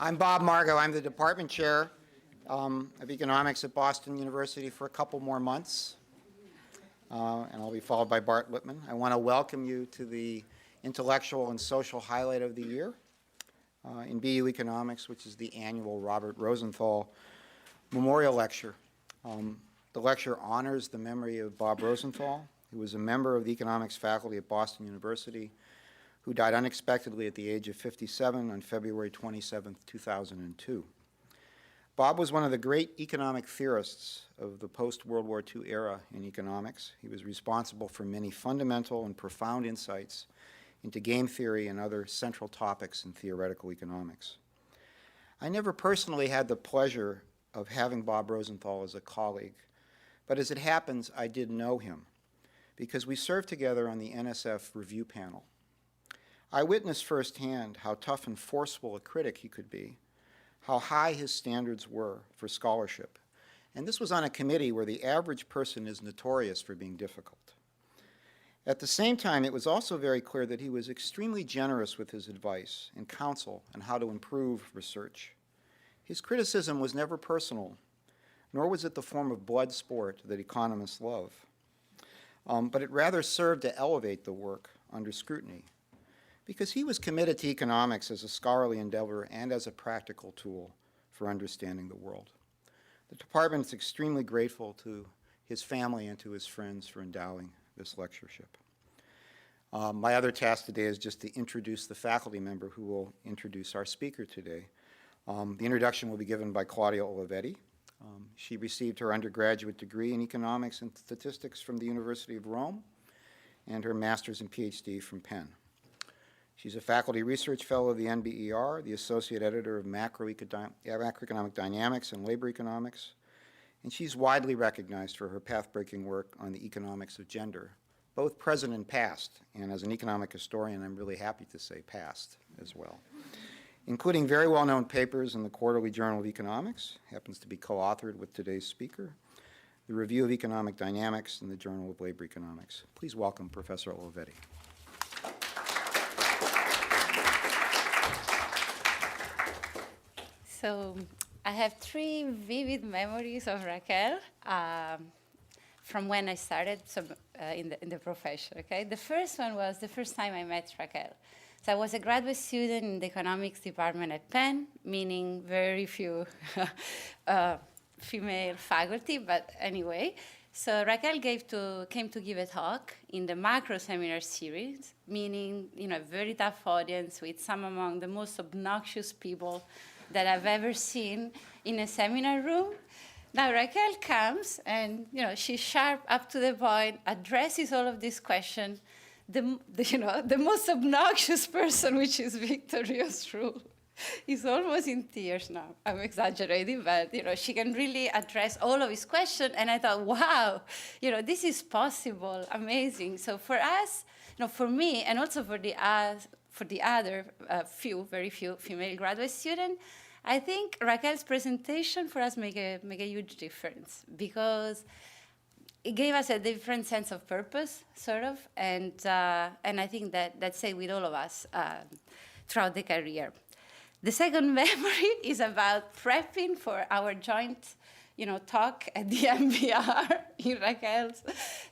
I'm Bob Margo. I'm the department chair of economics at Boston University for a couple more months, and I'll be followed by Bart Lippman. I want to welcome you to the intellectual and social highlight of the year in BU Economics, which is the annual Robert Rosenthal Memorial Lecture. The lecture honors the memory of Bob Rosenthal, who was a member of the economics faculty at Boston University, who died unexpectedly at the age of 57 on February 27, 2002. Bob was one of the great economic theorists of the post-World War II era in economics. He was responsible for many fundamental and profound insights into game theory and other central topics in theoretical economics. I never personally had the pleasure of having Bob Rosenthal as a colleague, but as it happens, I did know him because we served together on the NSF review panel. I witnessed firsthand how tough and forceful a critic he could be, how high his standards were for scholarship. And this was on a committee where the average person is notorious for being difficult. At the same time, it was also very clear that he was extremely generous with his advice and counsel on how to improve research. His criticism was never personal, nor was it the form of blood sport that economists love, but it rather served to elevate the work under scrutiny, because he was committed to economics as a scholarly endeavor and as a practical tool for understanding the world. The department is extremely grateful to his family and to his friends for endowing this lectureship. My other task today is just to introduce the faculty member who will introduce our speaker today. The introduction will be given by Claudia Olivetti. She received her undergraduate degree in economics and statistics from the University of Rome and her master's and PhD from Penn. She's a faculty research fellow of the NBER, the associate editor of Macroeconomic Dynamics and Labor Economics, and she's widely recognized for her path-breaking work on the economics of gender, both present and past, and as an economic historian, I'm really happy to say past as well, including very well-known papers in the Quarterly Journal of Economics, happens to be co-authored with today's speaker, the Review of Economic Dynamics, and the Journal of Labor Economics. Please welcome Professor Olivetti. So I have three vivid memories of Raquel from when I started in the profession. Okay, the first one was the first time I met Raquel. So I was a graduate student in the economics department at Penn, meaning very few female faculty, but anyway. So Raquel came to give a talk in the macro seminar series, meaning a very tough audience with some among the most obnoxious people that I've ever seen in a seminar room. Now Raquel comes and she's sharp, up to the point, addresses all of these questions. The most obnoxious person, which is Victor Rios-Rule, is almost in tears now. I'm exaggerating, but she can really address all of his questions. And I thought, wow, this is possible, amazing. So for us, for me, and also for the other very few female graduate students, I think Raquel's presentation for us make a huge difference because it gave us a different sense of purpose, sort of, and I think that's it with all of us throughout the career. The second memory is about prepping for our joint talk at the MBR in Raquel's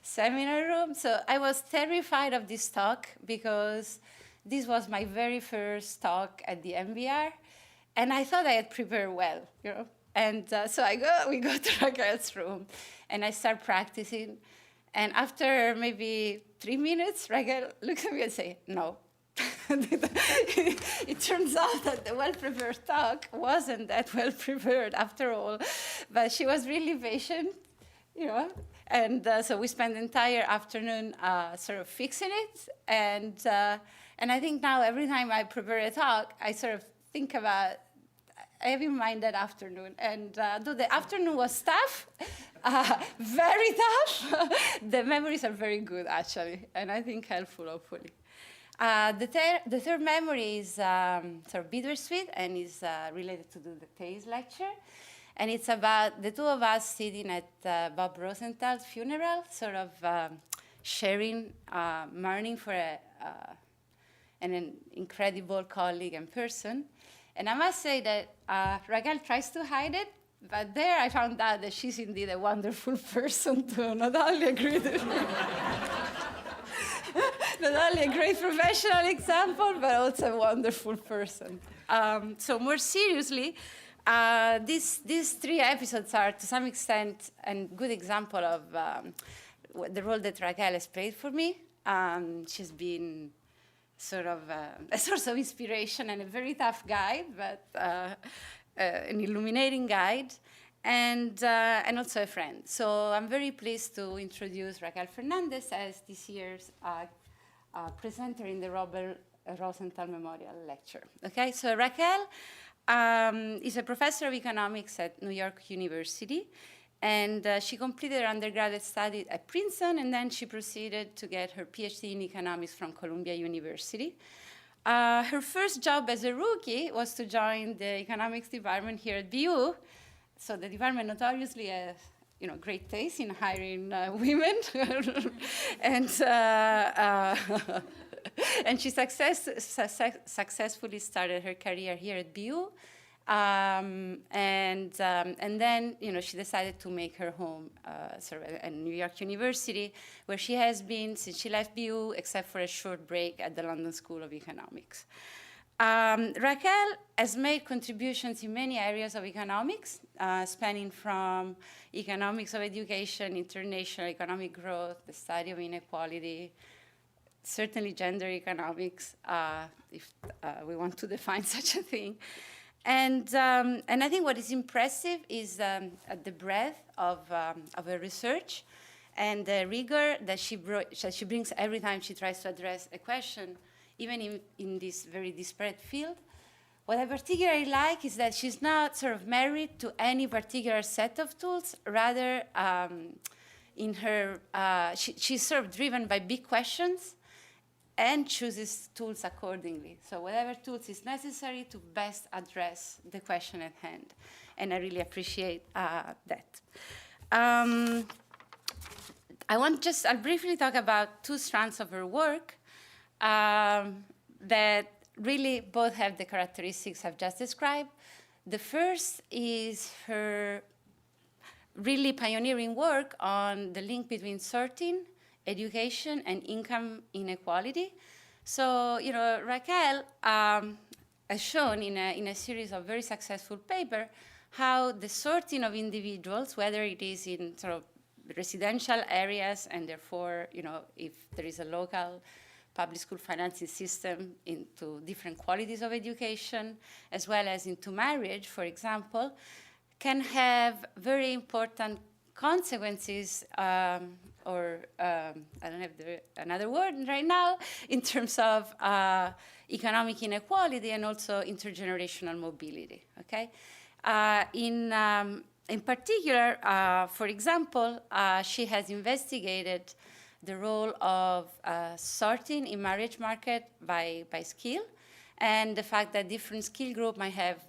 seminar room. So I was terrified of this talk because this was my very first talk at the MBR, and I thought I had prepared well, And so we go to Raquel's room, and I start practicing. And after maybe 3 minutes, Raquel looks at me and says, no. It turns out that the well-prepared talk wasn't that well-prepared after all, but she was really patient, And so we spent the entire afternoon sort of fixing it. And I think now every time I prepare a talk, I sort of think about, I have in mind that afternoon. And though the afternoon was tough, very tough, the memories are very good, actually, and I think helpful, hopefully. The third memory is sort of bittersweet and is related to the Taste lecture. And it's about the two of us sitting at Bob Rosenthal's funeral, sort of sharing, mourning for an incredible colleague and person. And I must say that Raquel tries to hide it, but there I found out that she's indeed a wonderful person to not only agree to not only a great professional example, but also a wonderful person. So more seriously, these 3 episodes are to some extent a good example of the role that Raquel has played for me. She's been sort of a source of inspiration and a very tough guide, but an illuminating guide, and also a friend. So I'm very pleased to introduce Raquel Fernandez as this year's presenter in the Robert Rosenthal Memorial Lecture. Okay, so Raquel is a professor of economics at New York University, and she completed her undergraduate study at Princeton, and then she proceeded to get her PhD in economics from Columbia University. Her first job as a rookie was to join the economics department here at BU. So the department notoriously has great taste in hiring women, and she successfully started her career here at BU. And then, she decided to make her home sort of at New York University, where she has been since she left BU, except for a short break at the London School of Economics. Raquel has made contributions in many areas of economics, spanning from economics of education, international economic growth, the study of inequality, certainly gender economics, if we want to define such a thing. And I think what is impressive is the breadth of her research and the rigor that she brings every time she tries to address a question, even in this very disparate field. What I particularly like is that she's not sort of married to any particular set of tools. Rather, in her, she's sort of driven by big questions and chooses tools accordingly. So whatever tools is necessary to best address the question at hand. And I really appreciate that. I'll briefly talk about 2 strands of her work that really both have the characteristics I've just described. The first is her really pioneering work on the link between sorting, education, and income inequality. So, Raquel has shown in a series of very successful papers how the sorting of individuals, whether it is in sort of residential areas, and therefore, if there is a local public school financing system, into different qualities of education, as well as into marriage, for example, can have very important consequences, I don't have another word right now, in terms of economic inequality and also intergenerational mobility, okay? In particular, for example, she has investigated the role of sorting in marriage market by skill, and the fact that different skill group might have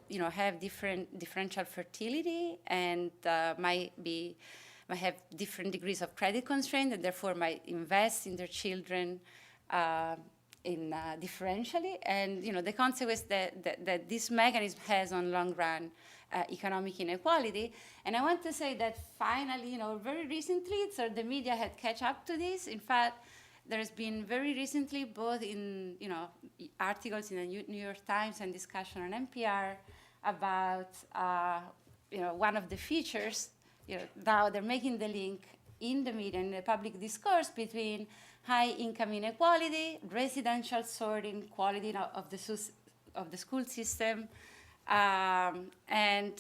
differential fertility and might have different degrees of credit constraint, and therefore might invest in their children differentially, and the consequence that this mechanism has on long run economic inequality. And I want to say that finally, very recently, so the media had catch up to this. In fact, there's been very recently, both in articles in the New York Times and discussion on NPR about one of the features. Now they're making the link in the media, in the public discourse, between high income inequality, residential sorting, quality of the school system, and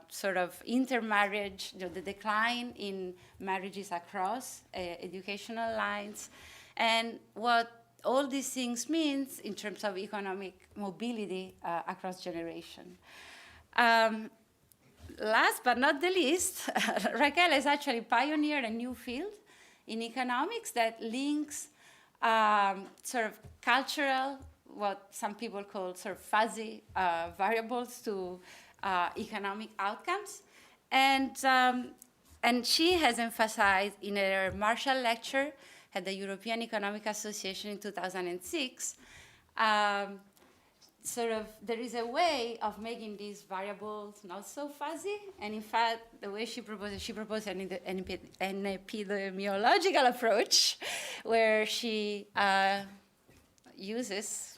sort of intermarriage, the decline in marriages across educational lines, and what all these things means in terms of economic mobility across generation. Last but not the least, Raquel has actually pioneered a new field in economics that links sort of cultural, what some people call sort of fuzzy variables, to economic outcomes. And she has emphasized in her Marshall Lecture at the European Economic Association in 2006, sort of, there is a way of making these variables not so fuzzy. And in fact, the way she proposed an epidemiological approach where she uses,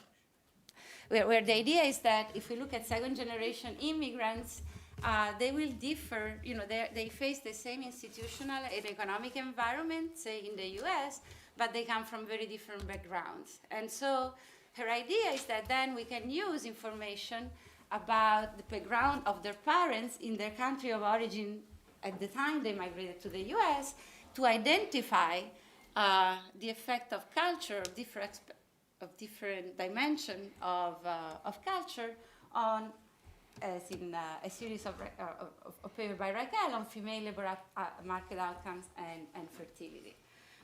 where the idea is that if we look at second generation immigrants, they will differ, they face the same institutional and economic environment, say in the US, but they come from very different backgrounds. And so her idea is that then we can use information about the background of their parents in their country of origin at the time they migrated to the US to identify the effect of culture, of different dimension of culture on, as in a series of paper by Raquel on female labor market outcomes and fertility.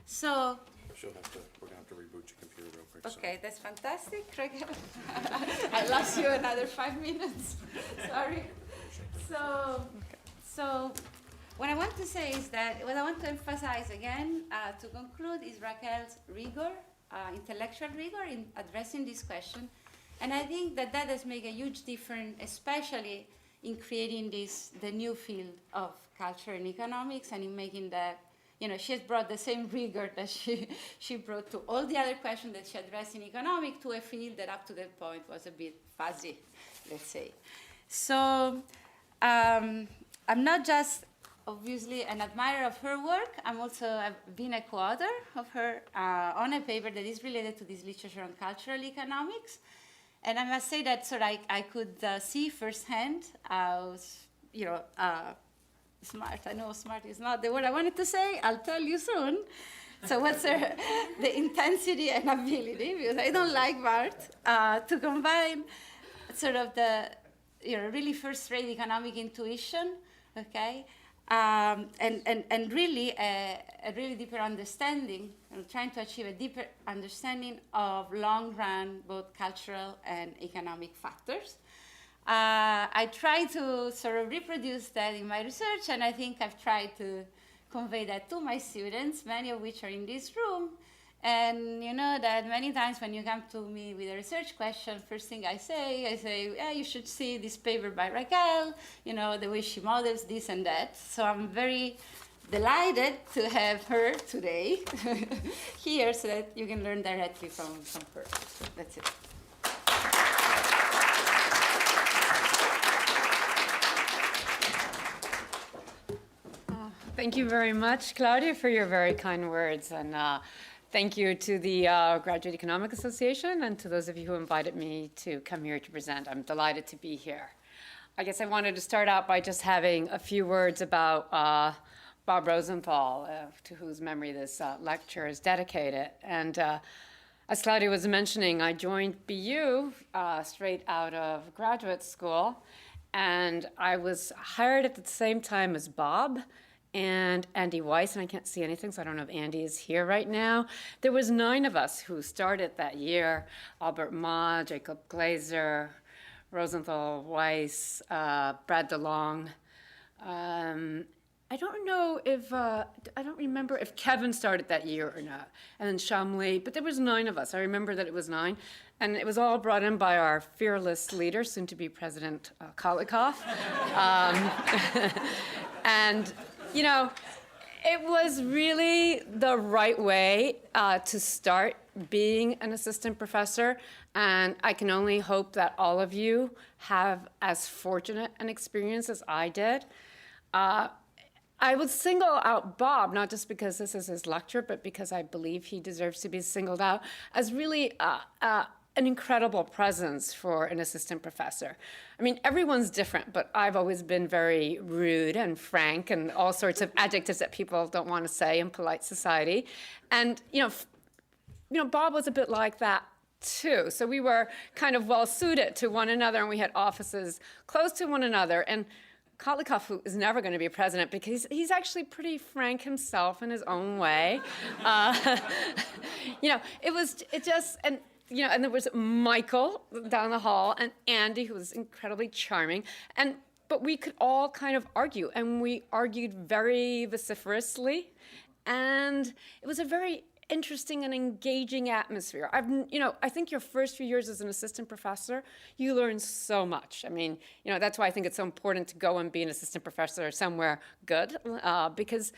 So, we're gonna have to reboot your computer real quick. okay, that's fantastic, Raquel. I lost you another 5 minutes. Sorry. So what I want to say is that, what I want to emphasize again, to conclude, is Raquel's rigor, intellectual rigor in addressing this question. And I think that has made a huge difference, especially in creating the new field of culture and economics, and in making that, she has brought the same rigor that she brought to all the other questions that she addressed in economics to a field that up to that point was a bit fuzzy, let's say. So I'm not just obviously an admirer of her work, I've been a co-author of her on a paper that is related to this literature on cultural economics. And I must say that I could see firsthand how, smart. I know smart is not the word I wanted to say. I'll tell you soon. So what's the intensity and ability, because I don't like Bart, to combine sort of the really first-rate economic intuition, okay, and really a really deeper understanding, trying to achieve a deeper understanding of long-run both cultural and economic factors. I try to sort of reproduce that in my research, and I think I've tried to convey that to my students, many of which are in this room. And you know that many times when you come to me with a research question, first thing I say, yeah, you should see this paper by Raquel, the way she models this and that. So I'm very delighted to have her today here so that you can learn directly from her. So that's it. Thank you very much, Claudia, for your very kind words. And thank you to the Graduate Economic Association and to those of you who invited me to come here to present. I'm delighted to be here. I guess I wanted to start out by just having a few words about Bob Rosenthal, to whose memory this lecture is dedicated. And as Claudia was mentioning, I joined BU straight out of graduate school. And I was hired at the same time as Bob and Andy Weiss, and I can't see anything, so I don't know if Andy is here right now. There was 9 of us who started that year: Albert Ma, Jacob Glazer, Rosenthal, Weiss, Brad DeLong. I don't remember if Kevin started that year or not, and then Shamli, but there was 9 of us. I remember that it was 9, and it was all brought in by our fearless leader, soon-to-be President Kolikoff. And it was really the right way to start being an assistant professor, and I can only hope that all of you have as fortunate an experience as I did. I would single out Bob, not just because this is his lecture, but because I believe he deserves to be singled out as really an incredible presence for an assistant professor. I mean, everyone's different, but I've always been very rude and frank and all sorts of adjectives that people don't want to say in polite society. And, Bob was a bit like that too. So we were kind of well suited to one another, and we had offices close to one another. And Kolikoff, who is never going to be president because he's actually pretty frank himself in his own way. And there was Michael down the hall and Andy, who was incredibly charming. But we could all kind of argue, and we argued very vociferously. And it was a very interesting and engaging atmosphere. I think your first few years as an assistant professor, you learn so much. I mean, that's why I think it's so important to go and be an assistant professor somewhere good, because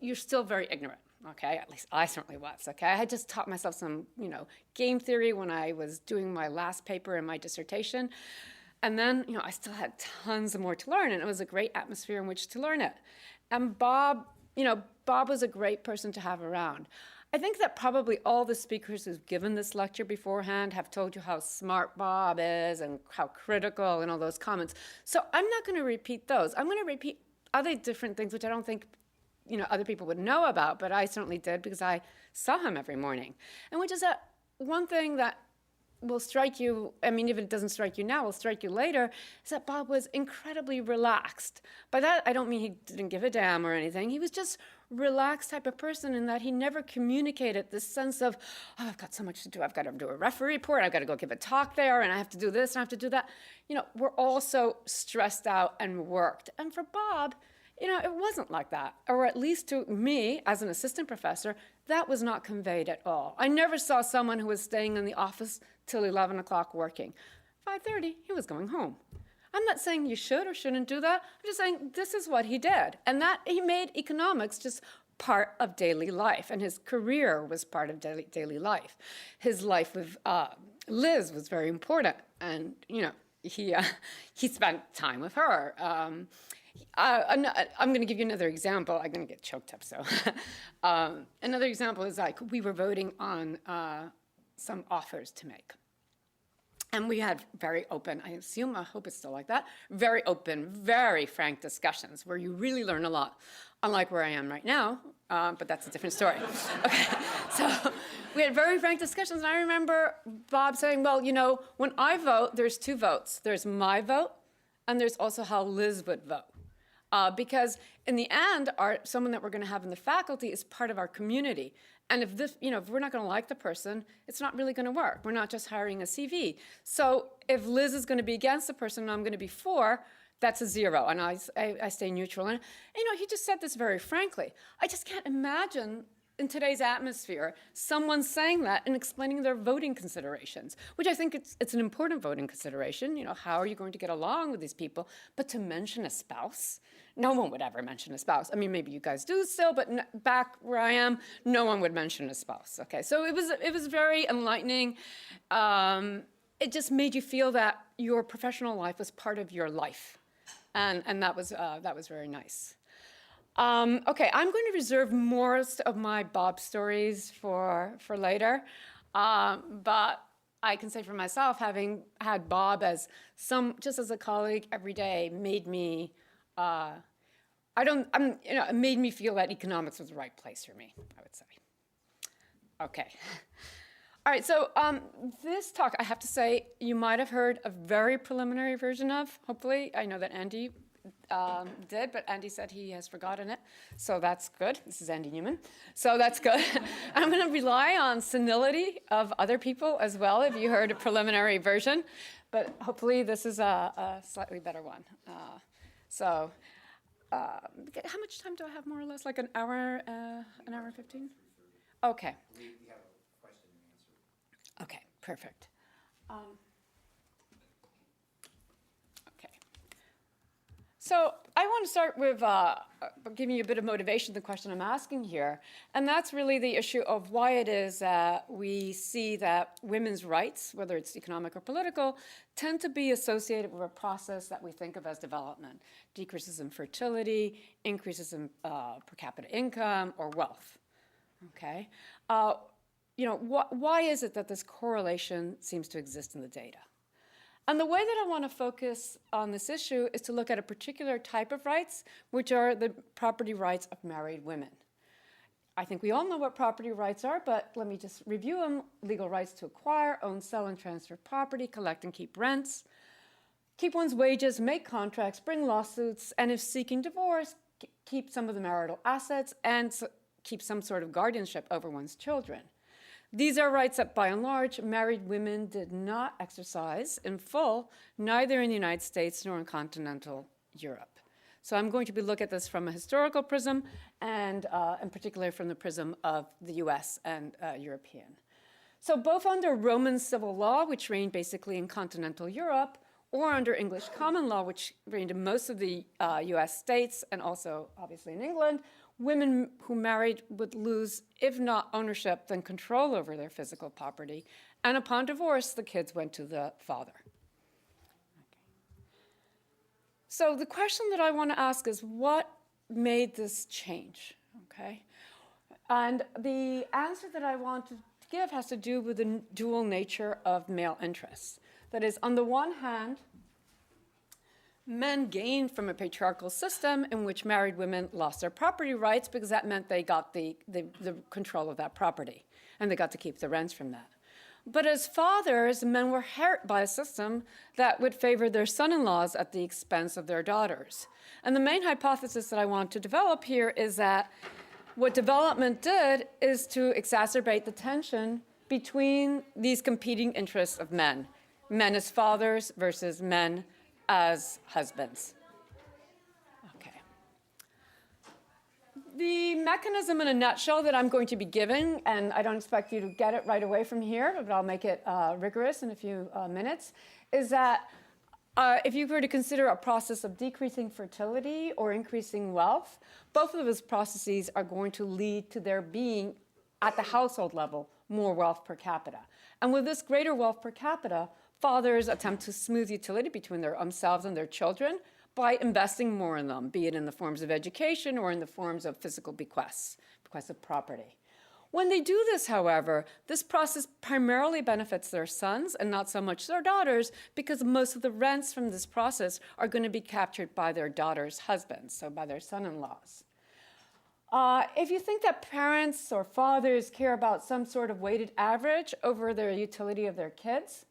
you're still very ignorant. Okay, at least I certainly was. Okay, I had just taught myself some, game theory when I was doing my last paper in my dissertation, and then, I still had tons more to learn, and it was a great atmosphere in which to learn it. And Bob was a great person to have around. I think that probably all the speakers who've given this lecture beforehand have told you how smart Bob is and how critical and all those comments. So I'm not going to repeat those. I'm going to repeat other different things which I don't think other people would know about, but I certainly did because I saw him every morning. And which is that one thing that will strike you, I mean, if it doesn't strike you now, will strike you later, is that Bob was incredibly relaxed. By that, I don't mean he didn't give a damn or anything. He was just relaxed type of person in that he never communicated this sense of, oh, I've got so much to do. I've got to do a referee report. I've got to go give a talk there, and I have to do this, and I have to do that. We're all so stressed out and worked. And for Bob, it wasn't like that, or at least to me, as an assistant professor, that was not conveyed at all. I never saw someone who was staying in the office till 11 o'clock working. 5:30, he was going home. I'm not saying you should or shouldn't do that. I'm just saying this is what he did, and that he made economics just part of daily life, and his career was part of daily life. His life with Liz was very important, and he spent time with her. I'm going to give you another example. I'm going to get choked up, so. Another example is like we were voting on some offers to make. And we had very open, I hope it's still like that, very open, very frank discussions where you really learn a lot, unlike where I am right now, but that's a different story. Okay, so we had very frank discussions, and I remember Bob saying, well, when I vote, there's two votes. There's my vote, and there's also how Liz would vote. Because in the end, someone that we're going to have in the faculty is part of our community. And if if we're not going to like the person, it's not really going to work. We're not just hiring a CV. So if Liz is going to be against the person and I'm going to be for, that's a zero. And I stay neutral. And he just said this very frankly. I just can't imagine in today's atmosphere someone saying that and explaining their voting considerations, which I think it's an important voting consideration. How are you going to get along with these people? But to mention a spouse, no one would ever mention a spouse. I mean, maybe you guys do still, but back where I am, no one would mention a spouse. Okay, so it was very enlightening. It just made you feel that your professional life was part of your life, and that was very nice. Okay, I'm going to reserve most of my Bob stories for later, but I can say for myself, having had Bob as just as a colleague every day, made me it made me feel that economics was the right place for me, I would say. Okay. All right, so this talk, I have to say, you might have heard a very preliminary version of, hopefully. I know that Andy did, but Andy said he has forgotten it, so that's good. This is Andy Newman, so that's good. I'm going to rely on senility of other people as well, if you heard a preliminary version, but hopefully this is a slightly better one. How much time do I have, more or less? Like an hour and 15? Okay. We have a question and answer. Okay, perfect. Okay. So I want to start with giving you a bit of motivation to the question I'm asking here, and that's really the issue of why it is that we see that women's rights, whether it's economic or political, tend to be associated with a process that we think of as development, decreases in fertility, increases in per capita income, or wealth. Okay, why is it that this correlation seems to exist in the data? And the way that I want to focus on this issue is to look at a particular type of rights, which are the property rights of married women. I think we all know what property rights are, but let me just review them. Legal rights to acquire, own, sell, and transfer property, collect and keep rents, keep one's wages, make contracts, bring lawsuits, and if seeking divorce, keep some of the marital assets and keep some sort of guardianship over one's children. These are rights that, by and large, married women did not exercise in full, neither in the United States nor in continental Europe. So I'm going to be looking at this from a historical prism, and in particular from the prism of the US and European. So both under Roman civil law, which reigned basically in continental Europe, or under English common law, which reigned in most of the US states and also obviously in England, women who married would lose, if not ownership, then control over their physical property. And upon divorce, the kids went to the father. So the question that I want to ask is, what made this change? Okay? And the answer that I want to give has to do with the dual nature of male interests. That is, on the one hand, men gained from a patriarchal system in which married women lost their property rights because that meant they got the control of that property, and they got to keep the rents from that. But as fathers, men were hurt by a system that would favor their son-in-laws at the expense of their daughters. And the main hypothesis that I want to develop here is that what development did is to exacerbate the tension between these competing interests of men as fathers versus men as husbands. Okay. The mechanism in a nutshell that I'm going to be giving, and I don't expect you to get it right away from here, but I'll make it rigorous in a few minutes, is that if you were to consider a process of decreasing fertility or increasing wealth, both of those processes are going to lead to there being, at the household level, more wealth per capita. And with this greater wealth per capita, fathers attempt to smooth utility between themselves and their children by investing more in them, be it in the forms of education or in the forms of physical bequests of property. When they do this, however, this process primarily benefits their sons and not so much their daughters, because most of the rents from this process are going to be captured by their daughters' husbands, so by their son-in-laws. If you think that parents or fathers care about some sort of weighted average over their utility of their kids,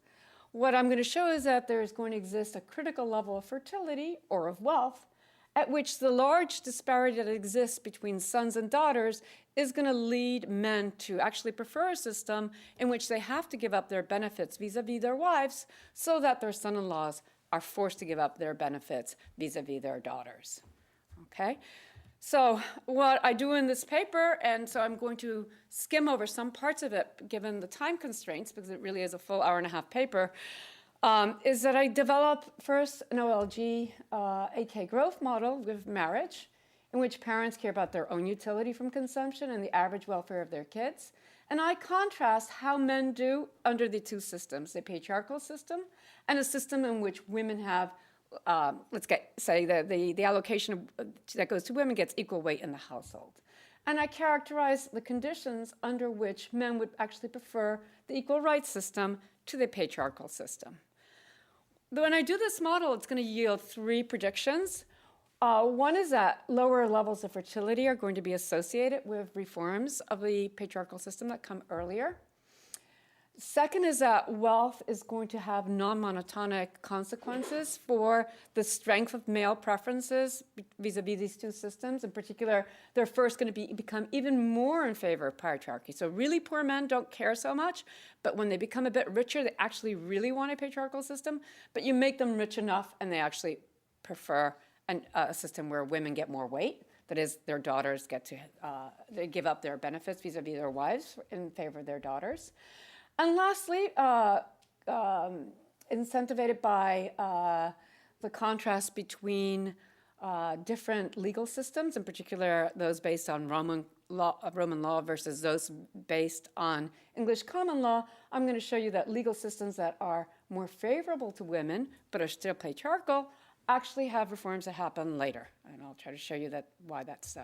what I'm going to show is that there is going to exist a critical level of fertility or of wealth at which the large disparity that exists between sons and daughters is going to lead men to actually prefer a system in which they have to give up their benefits vis-a-vis their wives so that their son-in-laws are forced to give up their benefits vis-a-vis their daughters. Okay? So what I do in this paper, and so I'm going to skim over some parts of it given the time constraints, because it really is a full hour-and-a-half paper, is that I develop first an OLG AK growth model with marriage, in which parents care about their own utility from consumption and the average welfare of their kids. And I contrast how men do under the two systems, the patriarchal system and a system in which women have say the allocation that goes to women gets equal weight in the household. And I characterize the conditions under which men would actually prefer the equal rights system to the patriarchal system. But when I do this model, it's going to yield three predictions. One is that lower levels of fertility are going to be associated with reforms of the patriarchal system that come earlier. Second is that wealth is going to have non-monotonic consequences for the strength of male preferences vis-a-vis these two systems. In particular, they're first going to become even more in favor of patriarchy. So really poor men don't care so much, but when they become a bit richer, they actually really want a patriarchal system. But you make them rich enough, and they actually prefer a system where women get more weight. That is, their daughters get to they give up their benefits vis-a-vis their wives in favor of their daughters. And lastly, incentivated by the contrast between different legal systems, in particular those based on Roman law versus those based on English common law, I'm going to show you that legal systems that are more favorable to women but are still patriarchal actually have reforms that happen later. And I'll try to show you why that's so.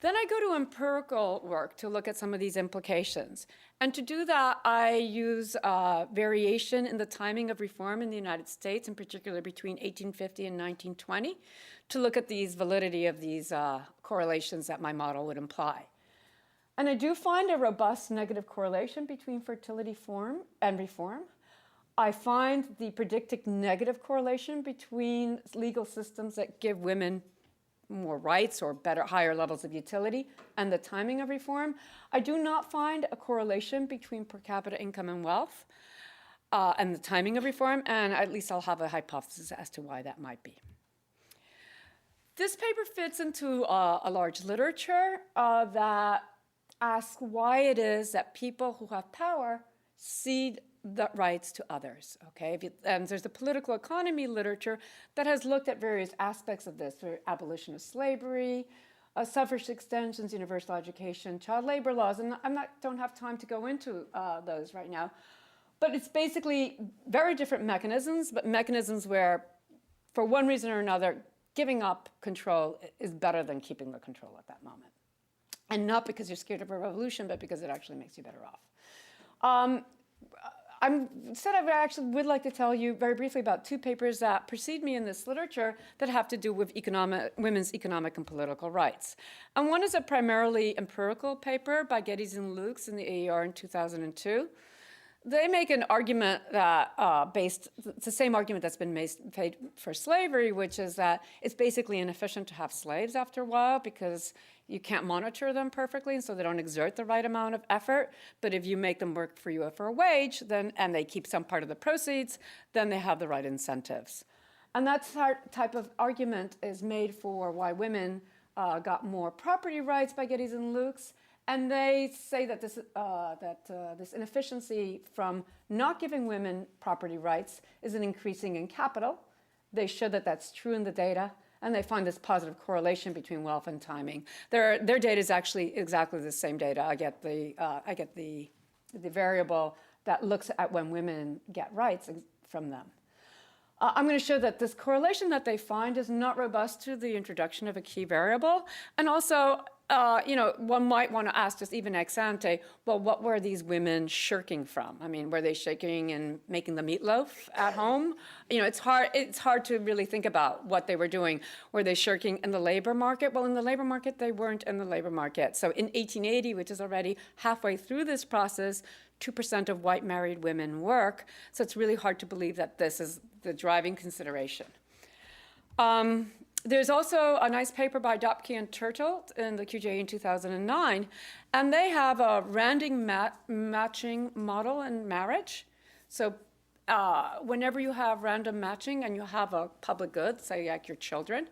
Then I go to empirical work to look at some of these implications. And to do that, I use variation in the timing of reform in the United States, in particular between 1850 and 1920, to look at the validity of these correlations that my model would imply. And I do find a robust negative correlation between fertility form and reform. I find the predicted negative correlation between legal systems that give women more rights or higher levels of utility and the timing of reform. I do not find a correlation between per capita income and wealth and the timing of reform, and at least I'll have a hypothesis as to why that might be. This paper fits into a large literature that asks why it is that people who have power cede the rights to others, okay? There's the political economy literature that has looked at various aspects of this, abolition of slavery, suffrage extensions, universal education, child labor laws, and don't have time to go into those right now. But it's basically very different mechanisms, but mechanisms where, for one reason or another, giving up control is better than keeping the control at that moment. And not because you're scared of a revolution, but because it actually makes you better off. I actually would like to tell you very briefly about two papers that precede me in this literature that have to do with women's economic and political rights. And one is a primarily empirical paper by Geddes and Lueck in the AER in 2002. They make an argument that it's the same argument that's been made for slavery, which is that it's basically inefficient to have slaves after a while because you can't monitor them perfectly, and so they don't exert the right amount of effort. But if you make them work for you for a wage, and they keep some part of the proceeds, then they have the right incentives. And that type of argument is made for why women got more property rights by Geddes and Lueck. And they say that this inefficiency from not giving women property rights is an increasing in capital. They show that that's true in the data, and they find this positive correlation between wealth and timing. Their data is actually exactly the same data. I get the variable that looks at when women get rights from them. I'm going to show that this correlation that they find is not robust to the introduction of a key variable, and also one might want to ask just even ex ante, well, what were these women shirking from? I mean, were they shaking and making the meatloaf at home? It's hard to really think about what they were doing. Were they shirking in the labor market? Well, in the labor market, they weren't in the labor market. So in 1880, which is already halfway through this process, 2% of white married women work. So it's really hard to believe that this is the driving consideration. There's also a nice paper by Dopke and Turtle in the QJE in 2009, and they have a random matching model in marriage. So whenever you have random matching and you have a public good, say like your children,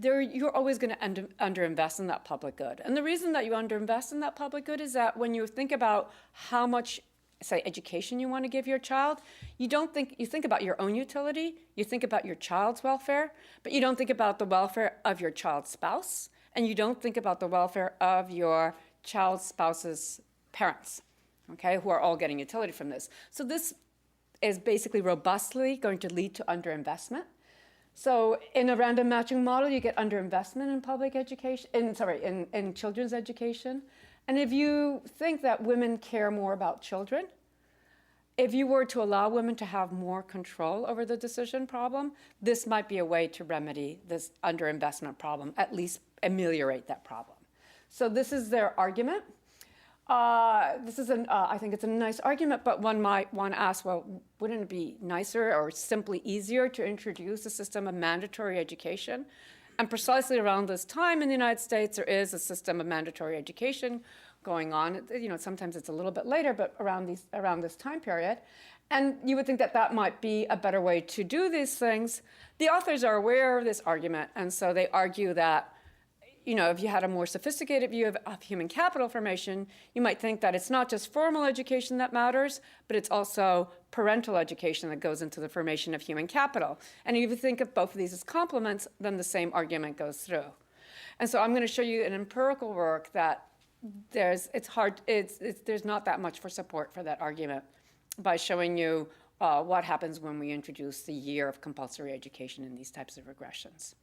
you're always going to underinvest in that public good. And the reason that you underinvest in that public good is that when you think about how much, say, education you want to give your child, you think about your own utility, you think about your child's welfare, but you don't think about the welfare of your child's spouse, and you don't think about the welfare of your child's spouse's parents, okay, who are all getting utility from this. So this is basically robustly going to lead to underinvestment. So in a random matching model, you get underinvestment in public education, in children's education. And if you think that women care more about children, if you were to allow women to have more control over the decision problem, this might be a way to remedy this underinvestment problem, at least ameliorate that problem. So this is their argument. I think it's a nice argument, but one might want to ask, well, wouldn't it be nicer or simply easier to introduce a system of mandatory education? And precisely around this time in the United States, there is a system of mandatory education going on. Sometimes it's a little bit later, but around this time period. And you would think that that might be a better way to do these things. The authors are aware of this argument, and so they argue that if you had a more sophisticated view of human capital formation, you might think that it's not just formal education that matters, but it's also parental education that goes into the formation of human capital. And if you think of both of these as complements, then the same argument goes through. And so I'm going to show you an empirical work that there's not that much for support for that argument by showing you what happens when we introduce the year of compulsory education in these types of regressions.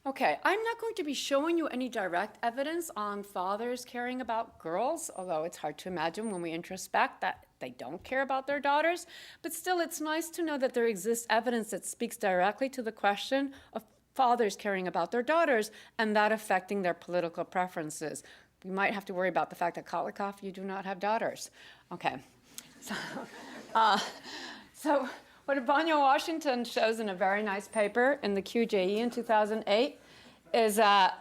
Okay, I'm not going to be showing you any direct evidence on fathers caring about girls, although it's hard to imagine when we introspect that they don't care about their daughters. But still, it's nice to know that there exists evidence that speaks directly to the question of fathers caring about their daughters and that affecting their political preferences. We might have to worry about the fact that Kolikoff, you do not have daughters. Okay, so what Ebonyo Washington shows in a very nice paper in the QJE in 2008 is that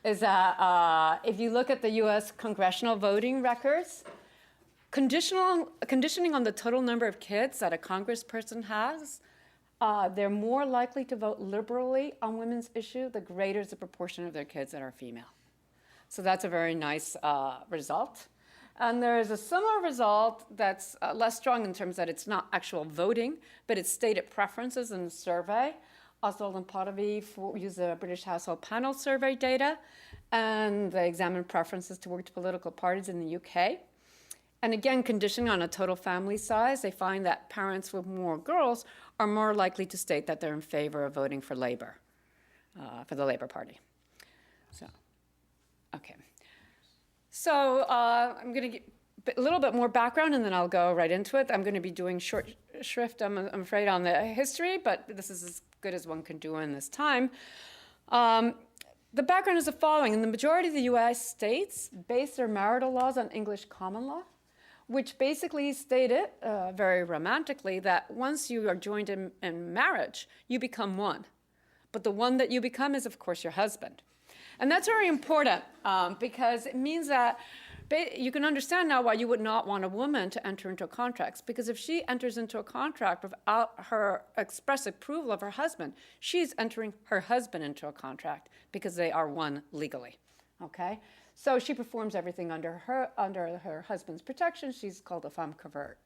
if you look at the U.S. congressional voting records, conditioning on the total number of kids that a congressperson has they're more likely to vote liberally on women's issue the greater is the proportion of their kids that are female. So that's a very nice result. And there is a similar result that's less strong in terms that it's not actual voting, but it's stated preferences in the survey. Oswald and Potterby used the British Household Panel survey data, and they examined preferences towards political parties in the UK. And again, conditioning on a total family size, they find that parents with more girls are more likely to state that they're in favor of voting for Labour, for the Labour Party. So, okay. So I'm going to get a little bit more background, and then I'll go right into it. I'm going to be doing short shrift, I'm afraid, on the history, but this is as good as one can do in this time. The background is the following. In the majority of the U.S. states, base their marital laws on English common law, which basically stated, very romantically, that once you are joined in marriage, you become one. But the one that you become is, of course, your husband. And that's very important because it means that you can understand now why you would not want a woman to enter into contracts, because if she enters into a contract without her express approval of her husband, she's entering her husband into a contract because they are one legally, okay? So she performs everything under her husband's protection. She's called a femme covert.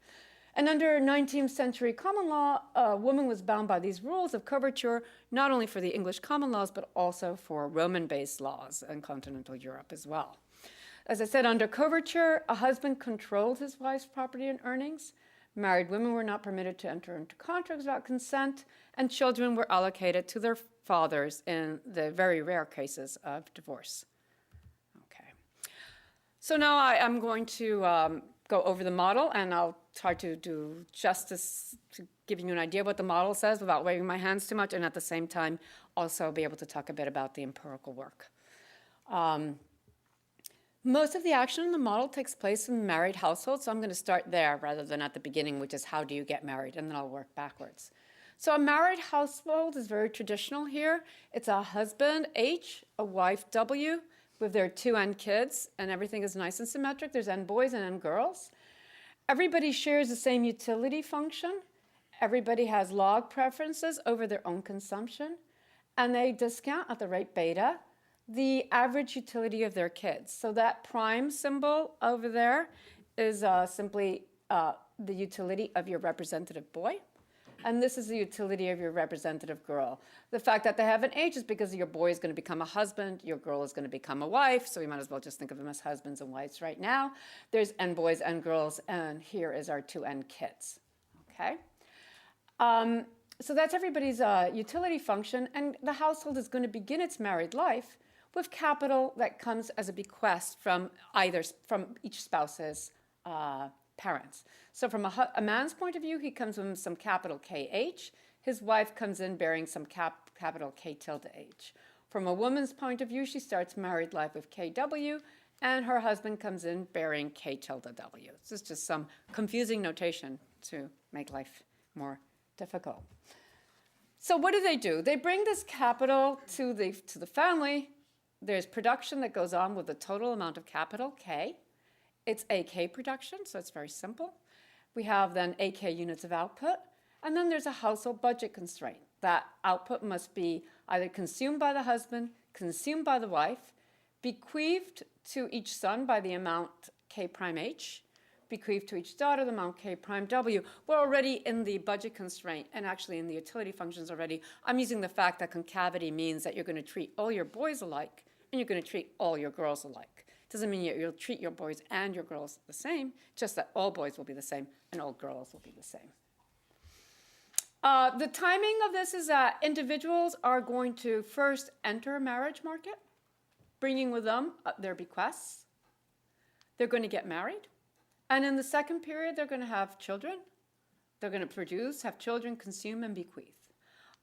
And under 19th century common law, a woman was bound by these rules of coverture, not only for the English common laws, but also for Roman-based laws in continental Europe as well. As I said, under coverture, a husband controlled his wife's property and earnings. Married women were not permitted to enter into contracts without consent, and children were allocated to their fathers in the very rare cases of divorce. Okay. So now I'm going to go over the model, and I'll try to do justice to giving you an idea of what the model says without waving my hands too much, and at the same time also be able to talk a bit about the empirical work. Most of the action in the model takes place in married households, so I'm going to start there rather than at the beginning, which is how do you get married, and then I'll work backwards. So a married household is very traditional here. It's a husband, H, a wife, W, with their 2 N kids, and everything is nice and symmetric. There's N boys and N girls. Everybody shares the same utility function. Everybody has log preferences over their own consumption, and they discount at the rate beta the average utility of their kids. So that prime symbol over there is simply the utility of your representative boy. And this is the utility of your representative girl. The fact that they have an age is because your boy is going to become a husband, your girl is going to become a wife, so we might as well just think of them as husbands and wives right now. There's N boys, N girls, and here is our 2 N kids, okay? So that's everybody's utility function, and the household is going to begin its married life with capital that comes as a bequest from each spouse's parents. So from a man's point of view, he comes with some capital KH. His wife comes in bearing some capital K tilde H. From a woman's point of view, she starts married life with KW, and her husband comes in bearing K tilde W. This is just some confusing notation to make life more difficult. So what do? They bring this capital to the family. There's production that goes on with the total amount of capital, K. It's AK production, so it's very simple. We have then AK units of output, and then there's a household budget constraint. That output must be either consumed by the husband, consumed by the wife, bequeathed to each son by the amount K prime H, bequeathed to each daughter the amount K prime W. We're already in the budget constraint and actually in the utility functions already. I'm using the fact that concavity means that you're going to treat all your boys alike and you're going to treat all your girls alike. Doesn't mean you'll treat your boys and your girls the same, just that all boys will be the same and all girls will be the same. The timing of this is that individuals are going to first enter a marriage market, bringing with them their bequests. They're going to get married. And in the second period, they're going to have children. They're going to produce, have children, consume, and bequeath.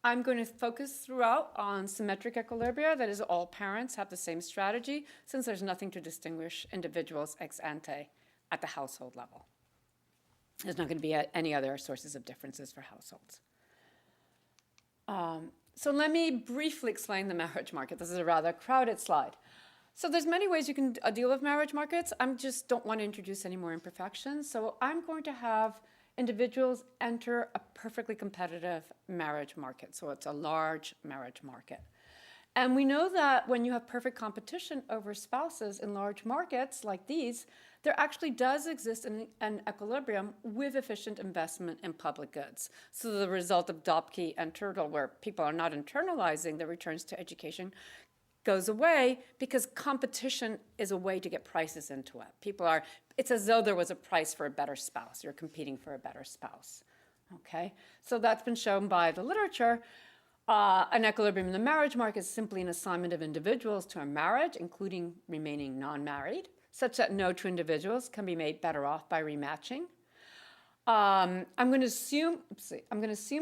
I'm going to focus throughout on symmetric equilibria, that is, all parents have the same strategy, since there's nothing to distinguish individuals ex ante at the household level. There's not going to be any other sources of differences for households. So let me briefly explain the marriage market. This is a rather crowded slide. So there's many ways you can deal with marriage markets. I just don't want to introduce any more imperfections. So I'm going to have individuals enter a perfectly competitive marriage market. So it's a large marriage market. And we know that when you have perfect competition over spouses in large markets like these, there actually does exist an equilibrium with efficient investment in public goods. So the result of Dobke and Turtle, where people are not internalizing the returns to education, goes away because competition is a way to get prices into it. It's as though there was a price for a better spouse. You're competing for a better spouse, okay? So that's been shown by the literature. An equilibrium in the marriage market is simply an assignment of individuals to a marriage, including remaining non-married, such that no two individuals can be made better off by rematching. I'm going to assume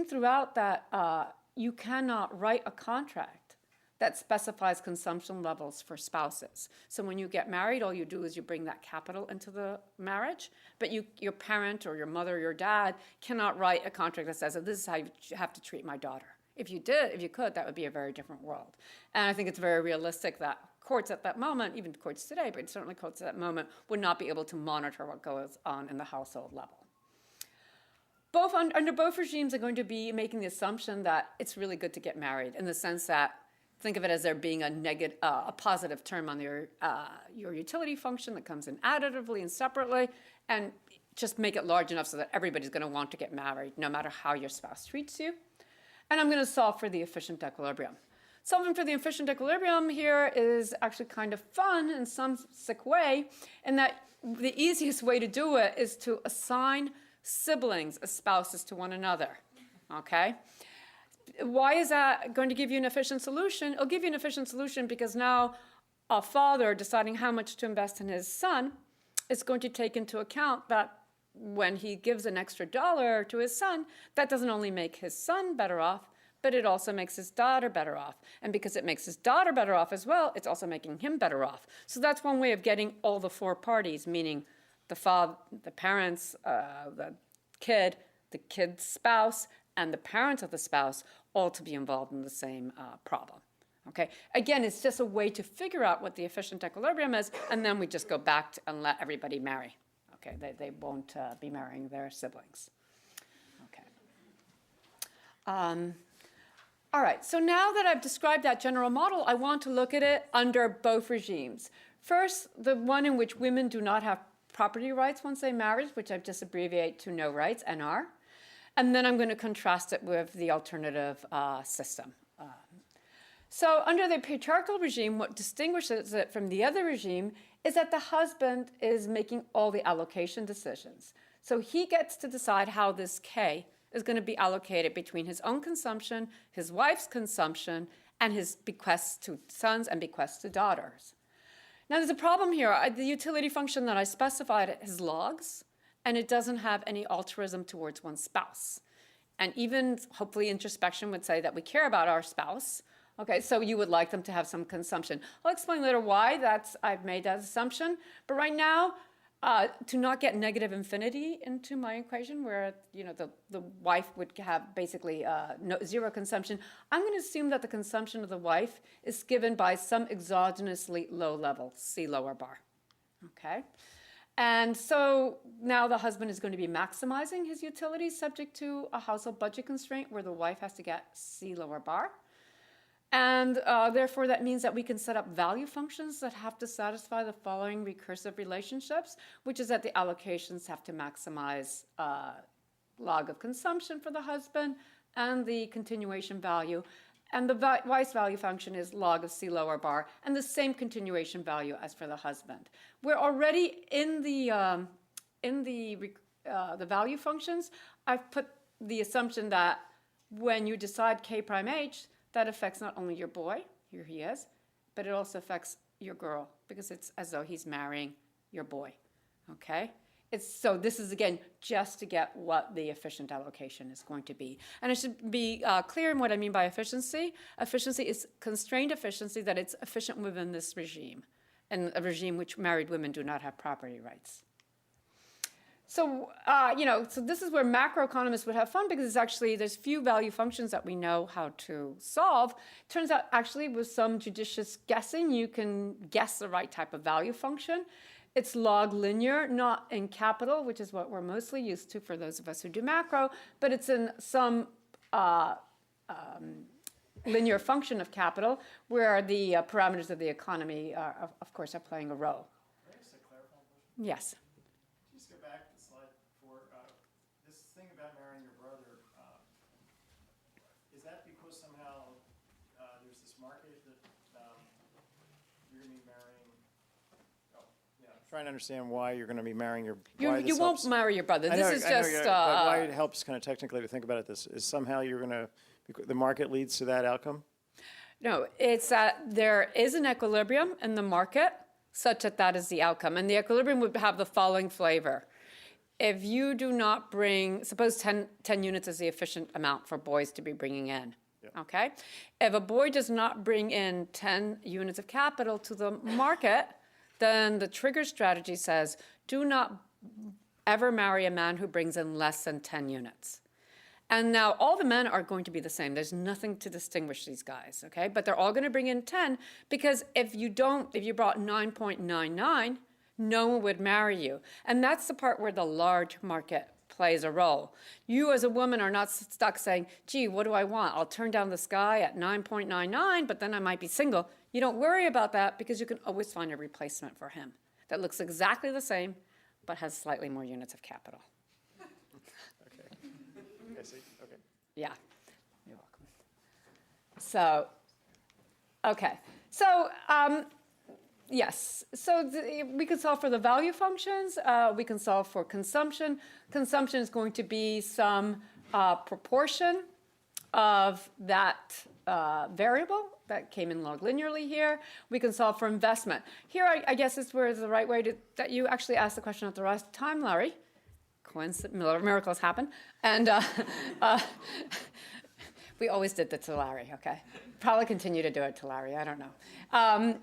throughout that you cannot write a contract that specifies consumption levels for spouses. So when you get married, all you do is you bring that capital into the marriage, but your parent or your mother or your dad cannot write a contract that says, oh, this is how you have to treat my daughter. If you could, that would be a very different world. And I think it's very realistic that courts at that moment, even courts today, but certainly courts at that moment, would not be able to monitor what goes on in the household level. Under both regimes are going to be making the assumption that it's really good to get married, in the sense that think of it as there being a positive term on your utility function that comes in additively and separately, and just make it large enough so that everybody's going to want to get married, no matter how your spouse treats you. And I'm going to solve for the efficient equilibrium. Solving for the efficient equilibrium here is actually kind of fun in some sick way, in that the easiest way to do it is to assign siblings as spouses to one another, okay? Why is that going to give you an efficient solution? It'll give you an efficient solution because now a father deciding how much to invest in his son is going to take into account that when he gives an extra dollar to his son, that doesn't only make his son better off, but it also makes his daughter better off. And because it makes his daughter better off as well, it's also making him better off. So that's one way of getting all the four parties, meaning the father, the parents, the kid's spouse, and the parents of the spouse, all to be involved in the same problem. Okay. Again, it's just a way to figure out what the efficient equilibrium is, and then we just go back and let everybody marry. Okay, they won't be marrying their siblings. Okay. All right, so now that I've described that general model, I want to look at it under both regimes. First, the one in which women do not have property rights once they marry, which I've just abbreviated to no rights, NR. And then I'm going to contrast it with the alternative system. So under the patriarchal regime, what distinguishes it from the other regime is that the husband is making all the allocation decisions. So he gets to decide how this K is going to be allocated between his own consumption, his wife's consumption, and his bequests to sons and bequests to daughters. Now there's a problem here. The utility function that I specified is logs, and it doesn't have any altruism towards one's spouse. And even, hopefully, introspection would say that we care about our spouse. Okay, so you would like them to have some consumption. I'll explain later why I've made that assumption. But right now, to not get negative infinity into my equation, where the wife would have basically zero consumption, I'm going to assume that the consumption of the wife is given by some exogenously low level, C lower bar. Okay? And so now the husband is going to be maximizing his utilities subject to a household budget constraint where the wife has to get C lower bar. And therefore, that means that we can set up value functions that have to satisfy the following recursive relationships, which is that the allocations have to maximize log of consumption for the husband and the continuation value. And the wife's value function is log of C lower bar, and the same continuation value as for the husband. We're already in the value functions. I've put the assumption that when you decide K prime H, that affects not only your boy, here he is, but it also affects your girl, because it's as though he's marrying your boy, okay? So this is, again, just to get what the efficient allocation is going to be. And I should be clear in what I mean by efficiency. Efficiency is constrained efficiency, that it's efficient within this regime, and a regime which married women do not have property rights. So, so this is where macroeconomists would have fun, because there's few value functions that we know how to solve. Turns out, actually, with some judicious guessing, you can guess the right type of value function. It's log linear, not in capital, which is what we're mostly used to for those of us who do macro, but it's in some linear function of capital where the parameters of the economy, of course, are playing a role. Can I ask a clarifying question? Yes. Just go back to slide 4. This thing about marrying your brother, is that because somehow there's this market that you're going to be marrying? Oh, yeah. I'm trying to understand why you're going to be marrying your brother. You won't marry your brother. This is just. But why it helps kind of technically to think about it this is somehow you're going to, the market leads to that outcome? No, it's that there is an equilibrium in the market such that that is the outcome. And the equilibrium would have the following flavor. If you do not bring, suppose 10 units is the efficient amount for boys to be bringing in, okay? If a boy does not bring in 10 units of capital to the market, then the trigger strategy says, do not ever marry a man who brings in less than 10 units. And now all the men are going to be the same. There's nothing to distinguish these guys, okay? But they're all going to bring in 10 because if you brought 9.99, no one would marry you. And that's the part where the large market plays a role. You as a woman are not stuck saying, gee, what do I want? I'll turn down this guy at 9.99, but then I might be single. You don't worry about that because you can always find a replacement for him that looks exactly the same but has slightly more units of capital. I see. Okay. Yeah, you're welcome. So, okay. So, yes. So we can solve for the value functions. We can solve for consumption. Consumption is going to be some proportion of that variable that came in log linearly here. We can solve for investment. Here, I guess is where is the right way to, that you actually asked the question at the right time, Larry. Miracles happen. And we always did that to Larry, okay? Probably continue to do it to Larry, I don't know.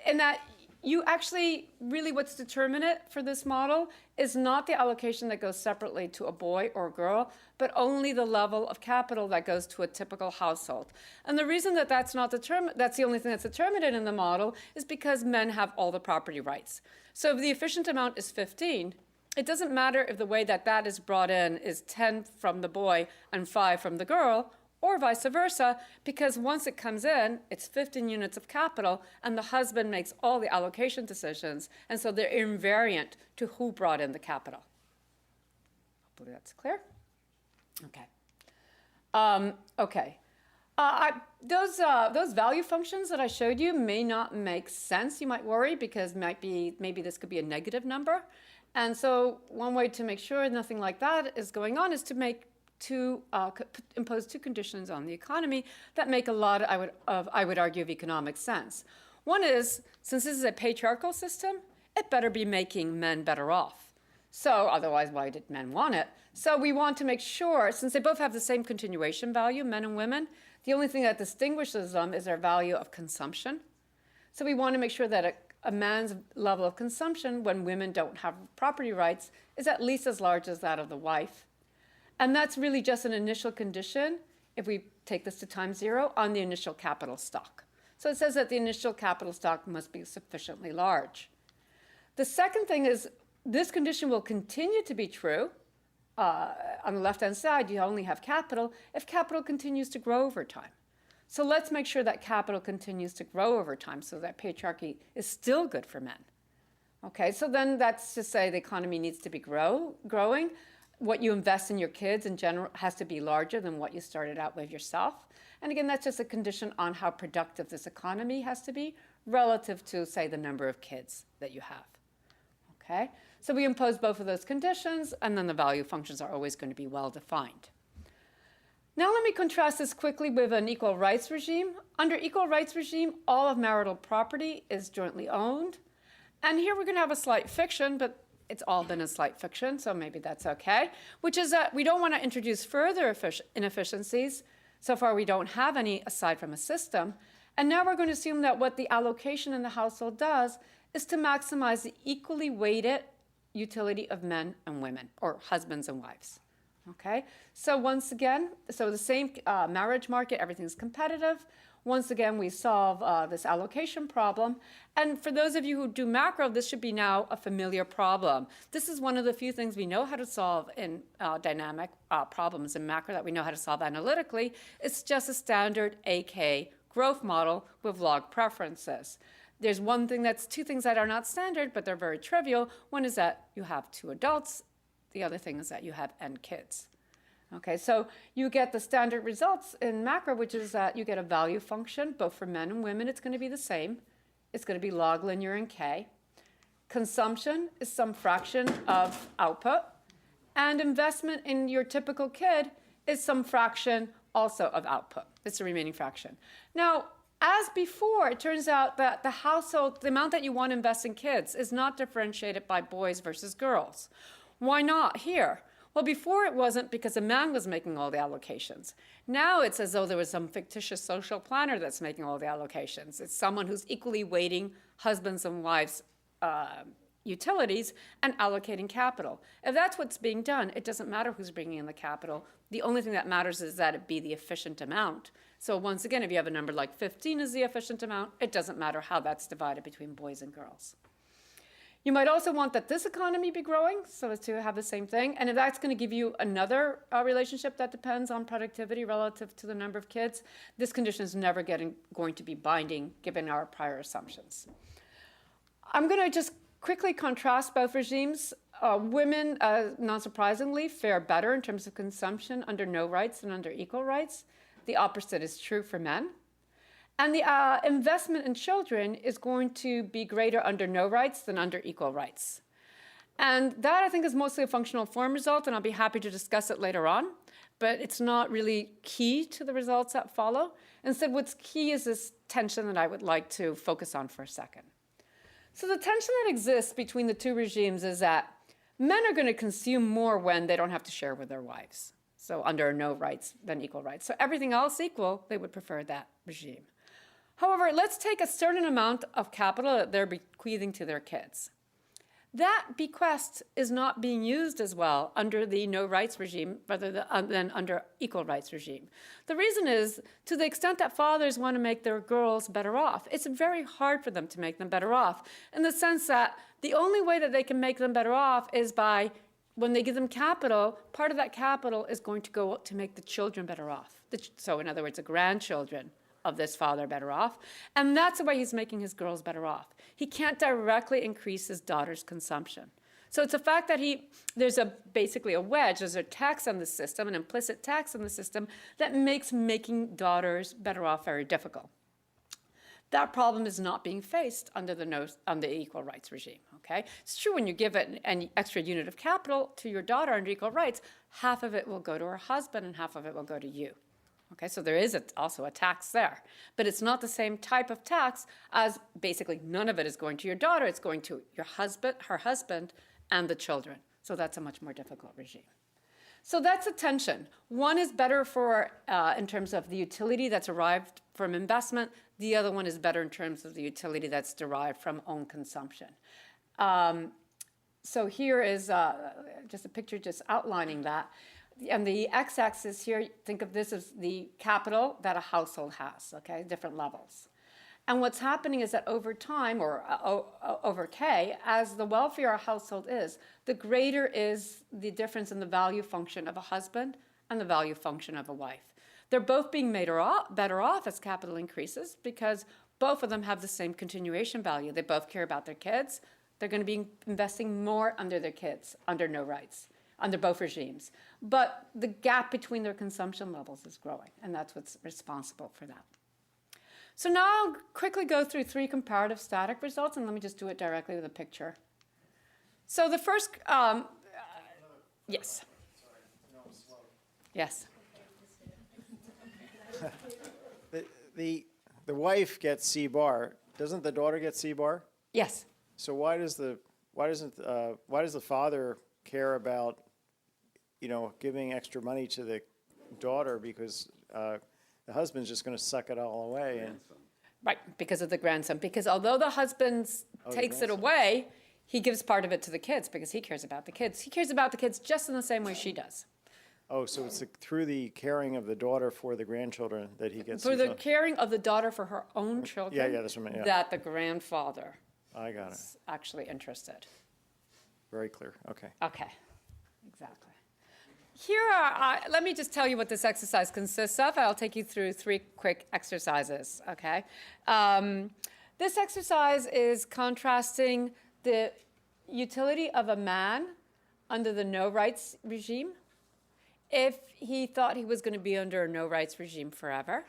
In that you actually, really what's determinant for this model is not the allocation that goes separately to a boy or a girl, but only the level of capital that goes to a typical household. And the reason that that's not determined, that's the only thing that's determined in the model is because men have all the property rights. So if the efficient amount is 15, it doesn't matter if the way that that is brought in is 10 from the boy and 5 from the girl, or vice versa, because once it comes in, it's 15 units of capital, and the husband makes all the allocation decisions, and so they're invariant to who brought in the capital. Hopefully that's clear. Okay. Okay. Those value functions that I showed you may not make sense. You might worry because maybe this could be a negative number. And so one way to make sure nothing like that is going on is to impose two conditions on the economy that make a lot, I would argue, of economic sense. One is, since this is a patriarchal system, it better be making men better off. So otherwise, why did men want it? So we want to make sure, since they both have the same continuation value, men and women, the only thing that distinguishes them is their value of consumption. So we want to make sure that a man's level of consumption when women don't have property rights is at least as large as that of the wife. And that's really just an initial condition, if we take this to time 0, on the initial capital stock. So it says that the initial capital stock must be sufficiently large. The second thing is this condition will continue to be true. On the left-hand side, you only have capital if capital continues to grow over time. So let's make sure that capital continues to grow over time so that patriarchy is still good for men. Okay, so then that's to say the economy needs to be growing. What you invest in your kids in general has to be larger than what you started out with yourself. And again, that's just a condition on how productive this economy has to be relative to, say, the number of kids that you have. Okay, so we impose both of those conditions, and then the value functions are always going to be well defined. Now let me contrast this quickly with an equal rights regime. Under equal rights regime, all of marital property is jointly owned. And here we're going to have a slight fiction, but it's all been a slight fiction, so maybe that's okay, which is that we don't want to introduce further inefficiencies. So far, we don't have any aside from a system. And now we're going to assume that what the allocation in the household does is to maximize the equally weighted utility of men and women, or husbands and wives. Okay, so once again, so the same marriage market, everything's competitive. Once again, we solve this allocation problem. And for those of you who do macro, this should be now a familiar problem. This is one of the few things we know how to solve in dynamic problems in macro that we know how to solve analytically. It's just a standard AK growth model with log preferences. There's two things that are not standard, but they're very trivial. One is that you have 2 adults. The other thing is that you have n kids. Okay, so you get the standard results in macro, which is that you get a value function, both for men and women, it's going to be the same. It's going to be log linear in K. Consumption is some fraction of output. And investment in your typical kid is some fraction also of output. It's the remaining fraction. Now, as before, it turns out that the amount that you want to invest in kids is not differentiated by boys versus girls. Why not here? Well, before it wasn't because a man was making all the allocations. Now it's as though there was some fictitious social planner that's making all the allocations. It's someone who's equally weighting husbands and wives' utilities and allocating capital. If that's what's being done, it doesn't matter who's bringing in the capital. The only thing that matters is that it be the efficient amount. So once again, if you have a number like 15 is the efficient amount, it doesn't matter how that's divided between boys and girls. You might also want that this economy be growing, so as to have the same thing. And if that's going to give you another relationship that depends on productivity relative to the number of kids, this condition is never going to be binding given our prior assumptions. I'm going to just quickly contrast both regimes. Women, not surprisingly, fare better in terms of consumption under no rights than under equal rights. The opposite is true for men. And the investment in children is going to be greater under no rights than under equal rights. And that, I think, is mostly a functional form result, and I'll be happy to discuss it later on. But it's not really key to the results that follow. Instead, what's key is this tension that I would like to focus on for a second. So the tension that exists between the 2 regimes is that men are going to consume more when they don't have to share with their wives. So under no rights than equal rights. So everything else equal, they would prefer that regime. However, let's take a certain amount of capital that they're bequeathing to their kids. That bequest is not being used as well under the no rights regime rather than under equal rights regime. The reason is, to the extent that fathers want to make their girls better off, it's very hard for them to make them better off, in the sense that the only way that they can make them better off is by, when they give them capital, part of that capital is going to go to make the children better off. So in other words, the grandchildren of this father better off. And that's the way he's making his girls better off. He can't directly increase his daughter's consumption. So it's a fact that there's basically a wedge, there's a tax on the system, an implicit tax on the system that makes making daughters better off very difficult. That problem is not being faced under the equal rights regime, okay? It's true when you give it an extra unit of capital to your daughter under equal rights, half of it will go to her husband and half of it will go to you. Okay, so there is also a tax there. But it's not the same type of tax as basically none of it is going to your daughter. It's going to your husband, her husband, and the children. So that's a much more difficult regime. So that's a tension. One is better in terms of the utility that's derived from investment. The other one is better in terms of the utility that's derived from own consumption. So here is just a picture just outlining that. And the x-axis here, think of this as the capital that a household has, okay, different levels. And what's happening is that over time, or over K, as the wealthier a household is, the greater is the difference in the value function of a husband and the value function of a wife. They're both being made better off as capital increases because both of them have the same continuation value. They both care about their kids. They're going to be investing more under their kids, under no rights, under both regimes. But the gap between their consumption levels is growing, and that's what's responsible for that. So now I'll quickly go through 3 comparative static results, and let me just do it directly with a picture. So the first, yes. Yes. The wife gets C bar. Doesn't the daughter get C bar? Yes. So why does the father care about, giving extra money to the daughter, because the husband's just going to suck it all away? Right, because of the grandson. Because although the husband takes it away, he gives part of it to the kids because he cares about the kids. He cares about the kids just in the same way she does. Oh, so it's through the caring of the daughter for the grandchildren that he gets. For the caring of the daughter for her own children. Yeah, that's what I meant, yeah. That the grandfather I got it. is actually interested. Very clear, okay. Okay, exactly. Here are, let me just tell you what this exercise consists of. I'll take you through 3 quick exercises, okay? This exercise is contrasting the utility of a man under the no rights regime if he thought he was going to be under a no rights regime forever,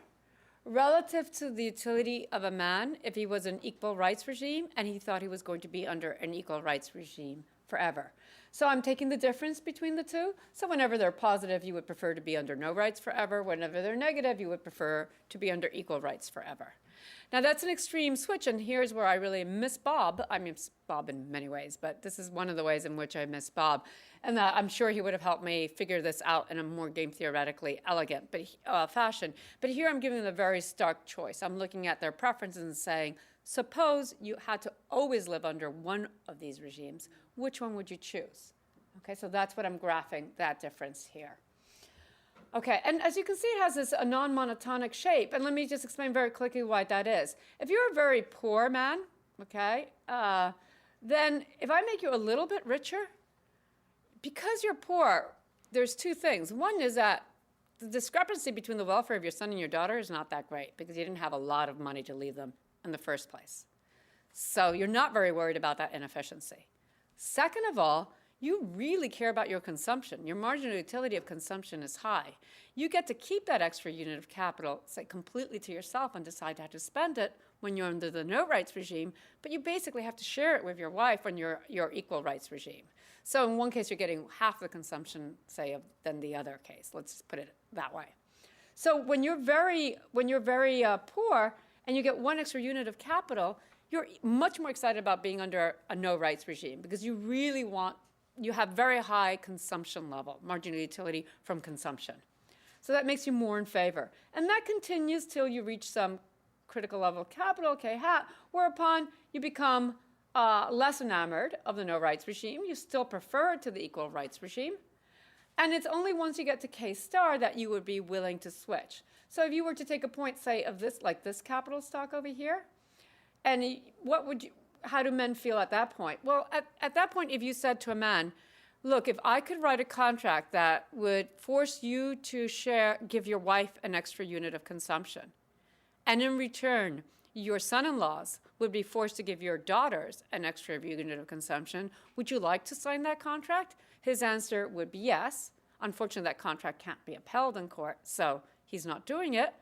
relative to the utility of a man if he was an equal rights regime and he thought he was going to be under an equal rights regime forever. So I'm taking the difference between the two. So whenever they're positive, you would prefer to be under no rights forever. Whenever they're negative, you would prefer to be under equal rights forever. Now that's an extreme switch, and here's where I really miss Bob. I miss Bob in many ways, but this is one of the ways in which I miss Bob. And I'm sure he would have helped me figure this out in a more game theoretically elegant fashion. But here I'm giving them a very stark choice. I'm looking at their preferences and saying, suppose you had to always live under one of these regimes, which one would you choose? Okay, so that's what I'm graphing, that difference here. Okay, and as you can see, it has this a non-monotonic shape. And let me just explain very quickly why that is. If you're a very poor man, okay, then if I make you a little bit richer, because you're poor, there's 2 things. One is that the discrepancy between the welfare of your son and your daughter is not that great because you didn't have a lot of money to leave them in the first place. So you're not very worried about that inefficiency. Second of all, you really care about your consumption. Your marginal utility of consumption is high. You get to keep that extra unit of capital, say, completely to yourself and decide how to spend it when you're under the no rights regime, but you basically have to share it with your wife on your equal rights regime. So in one case, you're getting half the consumption, say, than the other case. Let's put it that way. So when you're very poor and you get 1 extra unit of capital, you're much more excited about being under a no rights regime because you really you have very high consumption level, marginal utility from consumption. So that makes you more in favor. And that continues till you reach some critical level of capital, K hat, whereupon you become less enamored of the no rights regime. You still prefer it to the equal rights regime. And it's only once you get to K star that you would be willing to switch. So if you were to take a point, say, of this, like this capital stock over here, and how do men feel at that point? Well, at that point, if you said to a man, look, if I could write a contract that would force you to give your wife an extra unit of consumption, and in return, your son-in-laws would be forced to give your daughters an extra unit of consumption, would you like to sign that contract? His answer would be yes. Unfortunately, that contract can't be upheld in court, so he's not doing it.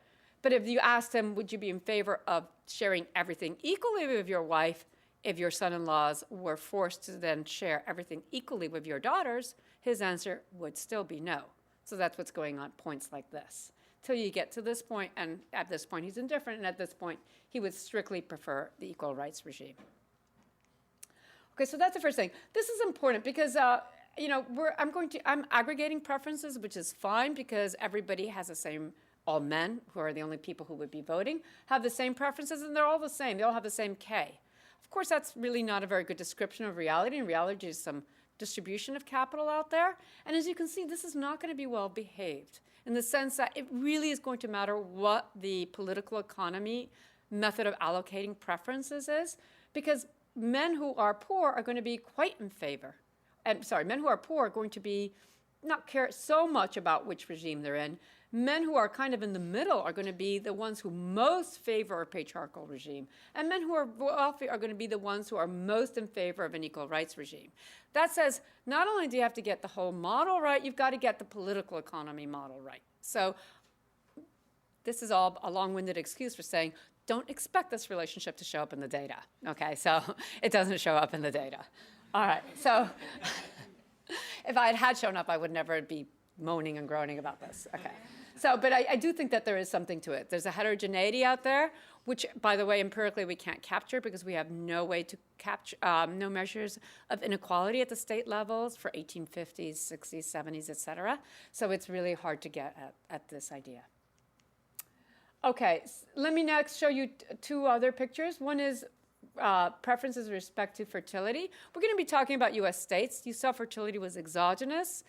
But if you asked him, would you be in favor of sharing everything equally with your wife if your son-in-laws were forced to then share everything equally with your daughters, his answer would still be no. So that's what's going on points like this. Till you get to this point, and at this point he's indifferent, and at this point he would strictly prefer the equal rights regime. Okay, so that's the first thing. This is important because I'm aggregating preferences, which is fine because everybody has the same. All men, who are the only people who would be voting, have the same preferences, and they're all the same. They all have the same K. Of course, that's really not a very good description of reality. In reality, there's some distribution of capital out there. And as you can see, this is not going to be well behaved in the sense that it really is going to matter what the political economy method of allocating preferences is, because men who are poor are going to be quite in favor. Men who are poor are going to not care so much about which regime they're in. Men who are kind of in the middle are going to be the ones who most favor a patriarchal regime. And men who are wealthy are going to be the ones who are most in favor of an equal rights regime. That says not only do you have to get the whole model right, you've got to get the political economy model right. So this is all a long-winded excuse for saying, don't expect this relationship to show up in the data. Okay, so it doesn't show up in the data. All right, so if I had shown up, I would never be moaning and groaning about this. Okay. So, but I do think that there is something to it. There's a heterogeneity out there, which, by the way, empirically we can't capture because we have no way to capture, no measures of inequality at the state levels for 1850s, 60s, 70s, et cetera. So it's really hard to get at this idea. Okay, let me next show you 2 other pictures. One is preferences with respect to fertility. We're going to be talking about U.S. states. You saw fertility was exogenous.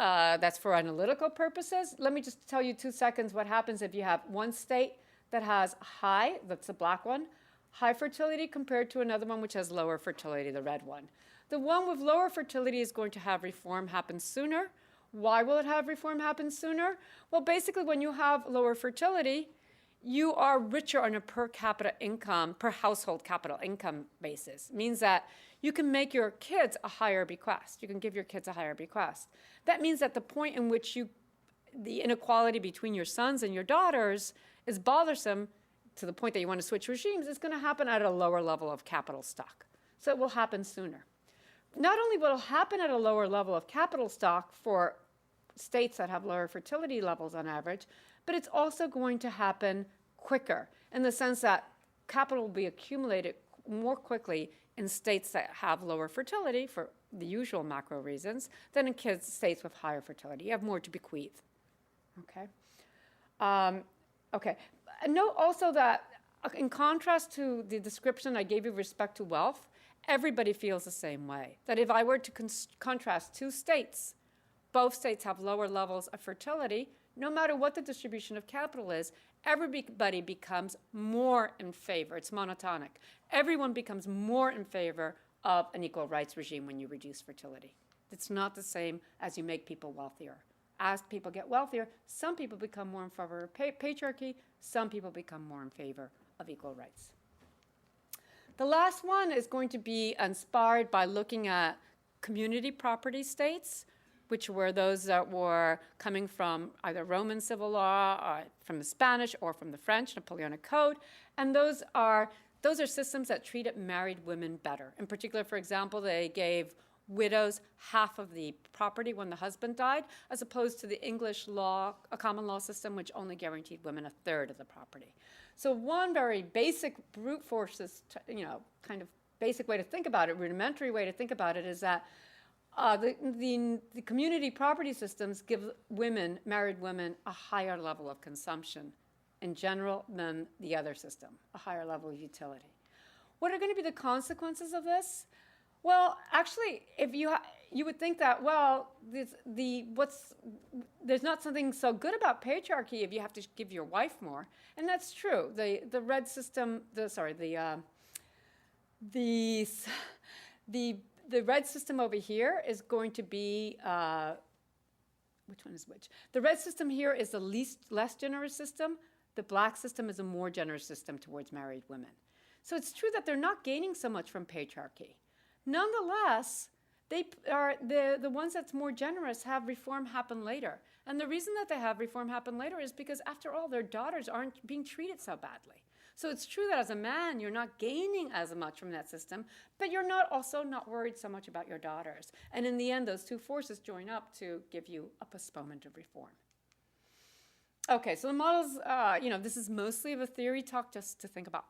that's for analytical purposes. Let me just tell you 2 seconds what happens if you have one state that has high, that's the black one, high fertility compared to another one which has lower fertility, the red one. The one with lower fertility is going to have reform happen sooner. Why will it have reform happen sooner? Well, basically, when you have lower fertility, you are richer on a per capita income, per household capital income basis. It means that you can make your kids a higher bequest. You can give your kids a higher bequest. That means that the point in which the inequality between your sons and your daughters is bothersome to the point that you want to switch regimes, it's going to happen at a lower level of capital stock. So it will happen sooner. Not only will it happen at a lower level of capital stock for states that have lower fertility levels on average, but it's also going to happen quicker in the sense that capital will be accumulated more quickly in states that have lower fertility for the usual macro reasons than in states with higher fertility. You have more to bequeath. Okay. Okay. Note also that in contrast to the description I gave you with respect to wealth, everybody feels the same way. That if I were to contrast 2 states, both states have lower levels of fertility, no matter what the distribution of capital is, everybody becomes more in favor. It's monotonic. Everyone becomes more in favor of an equal rights regime when you reduce fertility. It's not the same as you make people wealthier. As people get wealthier, some people become more in favor of patriarchy, some people become more in favor of equal rights. The last one is going to be inspired by looking at community property states, which were those that were coming from either Roman civil law, or from the Spanish, or from the French Napoleonic Code. And those are systems that treated married women better. In particular, for example, they gave widows half of the property when the husband died, as opposed to the English law, a common law system, which only guaranteed women a third of the property. So one very basic brute force, kind of basic way to think about it, rudimentary way to think about it, is that the community property systems give women, married women, a higher level of consumption in general than the other system, a higher level of utility. What are going to be the consequences of this? Well, actually, if you would think that, well, there's not something so good about patriarchy if you have to give your wife more, and that's true. The red system, the red system over here is going to be, which one is which? The red system here is the less generous system. The black system is a more generous system towards married women. So it's true that they're not gaining so much from patriarchy. Nonetheless, they are the ones that's more generous have reform happen later. And the reason that they have reform happen later is because, after all, their daughters aren't being treated so badly. So it's true that as a man, you're not gaining as much from that system, but you're also not worried so much about your daughters. And in the end, those 2 forces join up to give you a postponement of reform. Okay, so the models, this is mostly of a theory talk, just to think about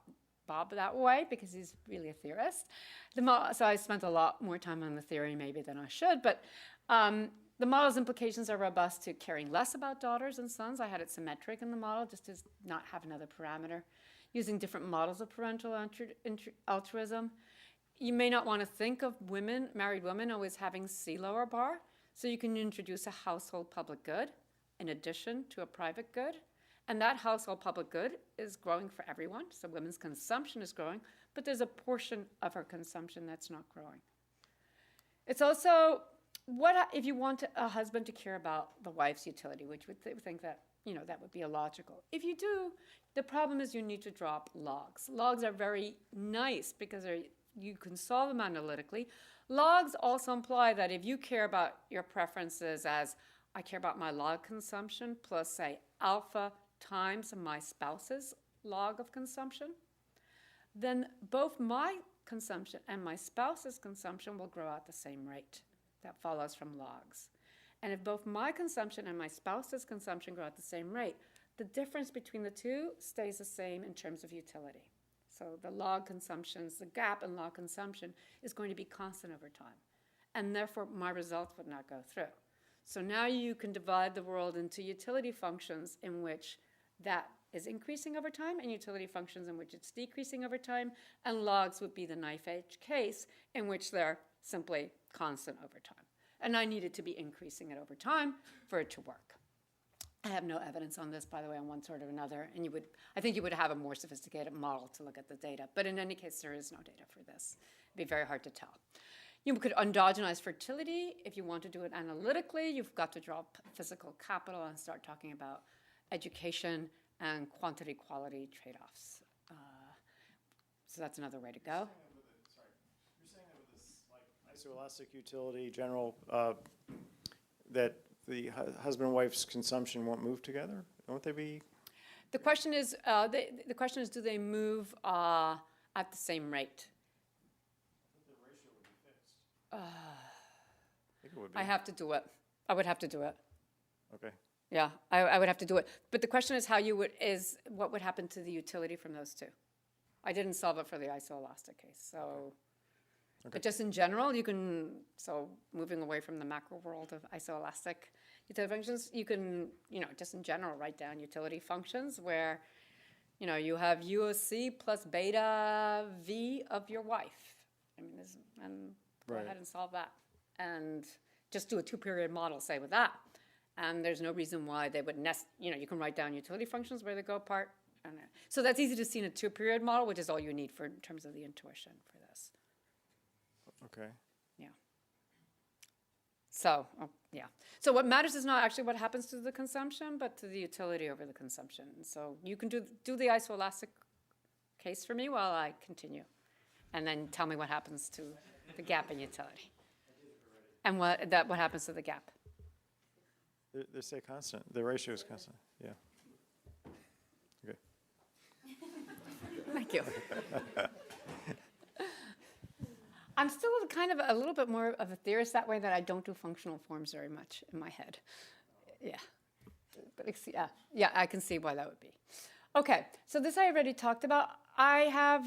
Bob that way, because he's really a theorist. So I spent a lot more time on the theory maybe than I should, but the model's implications are robust to caring less about daughters and sons. I had it symmetric in the model, just to not have another parameter. Using different models of parental altruism. You may not want to think of married women, always having C lower bar, so you can introduce a household public good in addition to a private good. And that household public good is growing for everyone, so women's consumption is growing, but there's a portion of her consumption that's not growing. It's also, if you want a husband to care about the wife's utility, which would think that, that would be illogical. If you do, the problem is you need to drop logs. Logs are very nice because you can solve them analytically. Logs also imply that if you care about your preferences as, I care about my log consumption plus, say, alpha times my spouse's log of consumption, then both my consumption and my spouse's consumption will grow at the same rate. That follows from logs. And if both my consumption and my spouse's consumption grow at the same rate, the difference between the 2 stays the same in terms of utility. So the log consumptions, the gap in log consumption is going to be constant over time. And therefore, my results would not go through. So now you can divide the world into utility functions in which that is increasing over time and utility functions in which it's decreasing over time. And logs would be the knife-edge case in which they're simply constant over time. And I needed to be increasing it over time for it to work. I have no evidence on this, by the way, on one sort or another, and I think you would have a more sophisticated model to look at the data. But in any case, there is no data for this. It'd be very hard to tell. You could endogenize fertility. If you want to do it analytically, you've got to drop physical capital and start talking about education and quantity-quality trade-offs. So that's another way to go. You're saying that with this like isoelastic utility general, that the husband and wife's consumption won't move together? Won't they be? The question is, do they move at the same rate? The ratio would be fixed. I think it would be. I have to do it. I would have to do it. Okay. Yeah, I would have to do it. But the question is what would happen to the utility from those two? I didn't solve it for the isoelastic case, so. Okay. But just in general, so moving away from the macro world of isoelastic utility functions, you can, just in general, write down utility functions where, you have UOC plus beta V of your wife. I mean, and go Right. ahead and solve that. And just do a two-period model, say, with that. And there's no reason why they would you can write down utility functions where they go apart. So that's easy to see in a two-period model, which is all you need in terms of the intuition for this. Okay. Yeah. So, yeah. So what matters is not actually what happens to the consumption, but to the utility over the consumption. So you can do the isoelastic case for me while I continue. And then tell me what happens to the gap in utility. And what happens to the gap. They stay constant. The ratio is constant. Yeah. Okay. Thank you. I'm still kind of a little bit more of a theorist that way, that I don't do functional forms very much in my head. Yeah. But I can see why that would be. Okay, so this I already talked about. I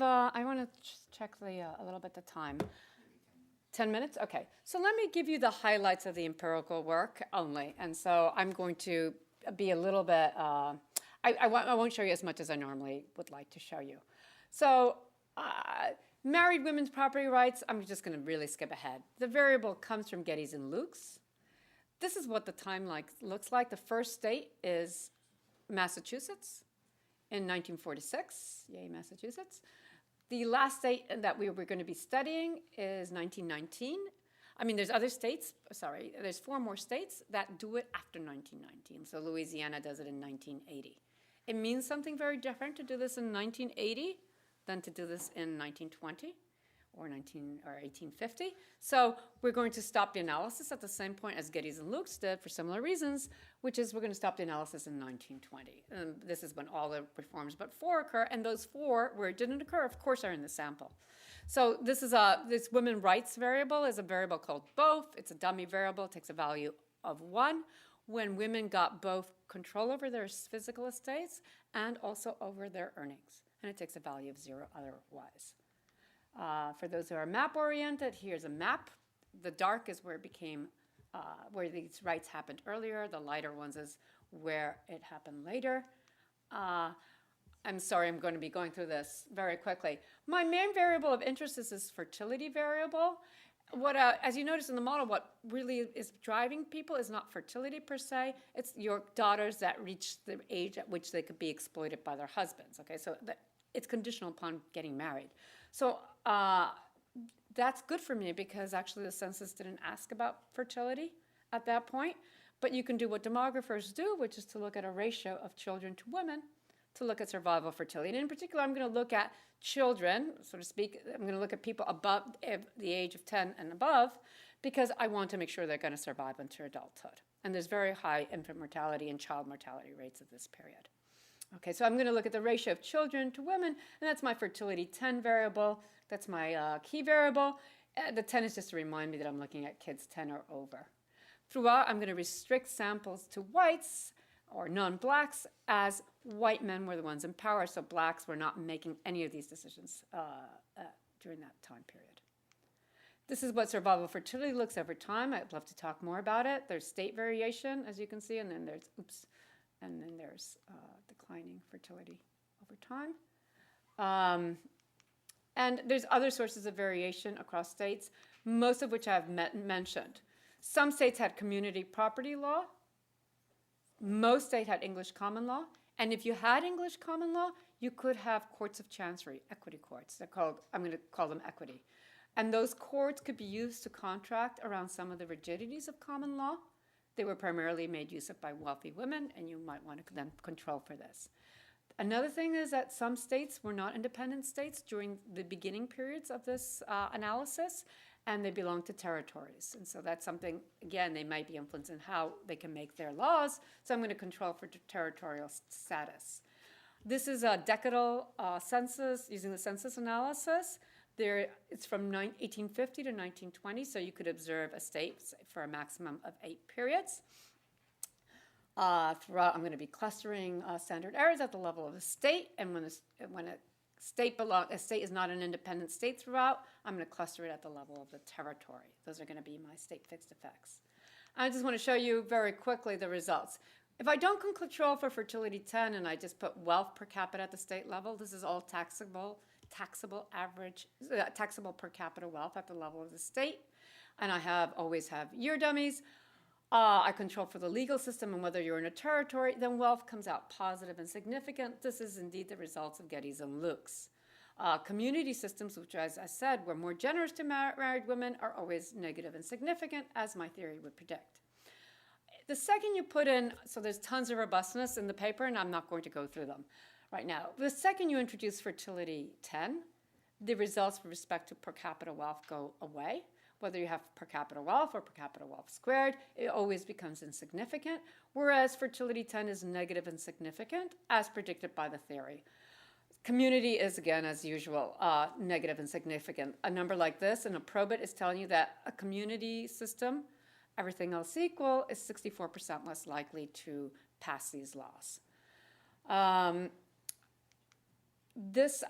want to just check a little bit the time. 10 minutes? Okay. So let me give you the highlights of the empirical work only. And so I'm going to be a little bit, I won't show you as much as I normally would like to show you. So married women's property rights, I'm just going to really skip ahead. The variable comes from Geddes and Lueck. This is what the time looks like. The first state is Massachusetts in 1946. Yay, Massachusetts. The last state that we were going to be studying is 1919. I mean, there's other states, there's 4 more states that do it after 1919. So Louisiana does it in 1980. It means something very different to do this in 1980 than to do this in 1920 or 1850. So we're going to stop the analysis at the same point as Geddes and Lueck did for similar reasons, which is we're going to stop the analysis in 1920. And this is when all the reforms but 4 occur, and those 4 where it didn't occur, of course, are in the sample. So this women rights variable is a variable called both. It's a dummy variable. It takes a value of 1 when women got both control over their physical estates and also over their earnings. And it takes a value of 0 otherwise. For those who are map-oriented, here's a map. The dark is where it became, where these rights happened earlier. The lighter ones is where it happened later. I'm sorry, I'm going to be going through this very quickly. My main variable of interest is this fertility variable. As you notice in the model, what really is driving people is not fertility per se. It's your daughters that reach the age at which they could be exploited by their husbands. Okay, so it's conditional upon getting married. So that's good for me because actually the census didn't ask about fertility at that point. But you can do what demographers do, which is to look at a ratio of children to women to look at survival fertility. And in particular, I'm going to look at children, so to speak. I'm going to look at people above the age of 10 and above because I want to make sure they're going to survive into adulthood. And there's very high infant mortality and child mortality rates at this period. Okay, so I'm going to look at the ratio of children to women, and that's my fertility 10 variable. That's my key variable. The 10 is just to remind me that I'm looking at kids 10 or over. Throughout, I'm going to restrict samples to whites or non-blacks, as white men were the ones in power, so blacks were not making any of these decisions during that time period. This is what survival fertility looks over time. I'd love to talk more about it. There's state variation, as you can see, and then there's, declining fertility over time. And there's other sources of variation across states, most of which I've mentioned. Some states had community property law. Most states had English common law. And if you had English common law, you could have courts of chancery, equity courts. They're called, I'm going to call them equity. And those courts could be used to contract around some of the rigidities of common law. They were primarily made use of by wealthy women, and you might want to then control for this. Another thing is that some states were not independent states during the beginning periods of this analysis, and they belonged to territories. And so that's something, again, they might be influenced in how they can make their laws. So I'm going to control for territorial status. This is a decadal census using the census analysis. It's from 1850 to 1920, so you could observe a state for a maximum of 8 periods. Throughout, I'm going to be clustering standard errors at the level of the state, and when a state is not an independent state throughout, I'm going to cluster it at the level of the territory. Those are going to be my state fixed effects. I just want to show you very quickly the results. If I don't control for fertility 10 and I just put wealth per capita at the state level, this is all taxable per capita wealth at the level of the state, and I always have year dummies. I control for the legal system and whether you're in a territory, then wealth comes out positive and significant. This is indeed the results of Geddes and Lueck's. Community systems, which, as I said, were more generous to married women, are always negative and significant, as my theory would predict. The second you put in, so there's tons of robustness in the paper, and I'm not going to go through them right now. The second you introduce fertility 10, the results with respect to per capita wealth go away. Whether you have per capita wealth or per capita wealth squared, it always becomes insignificant, whereas fertility 10 is negative and significant, as predicted by the theory. Community is, again, as usual, negative and significant. A number like this in a probit is telling you that a community system, everything else equal, is 64% less likely to pass these laws.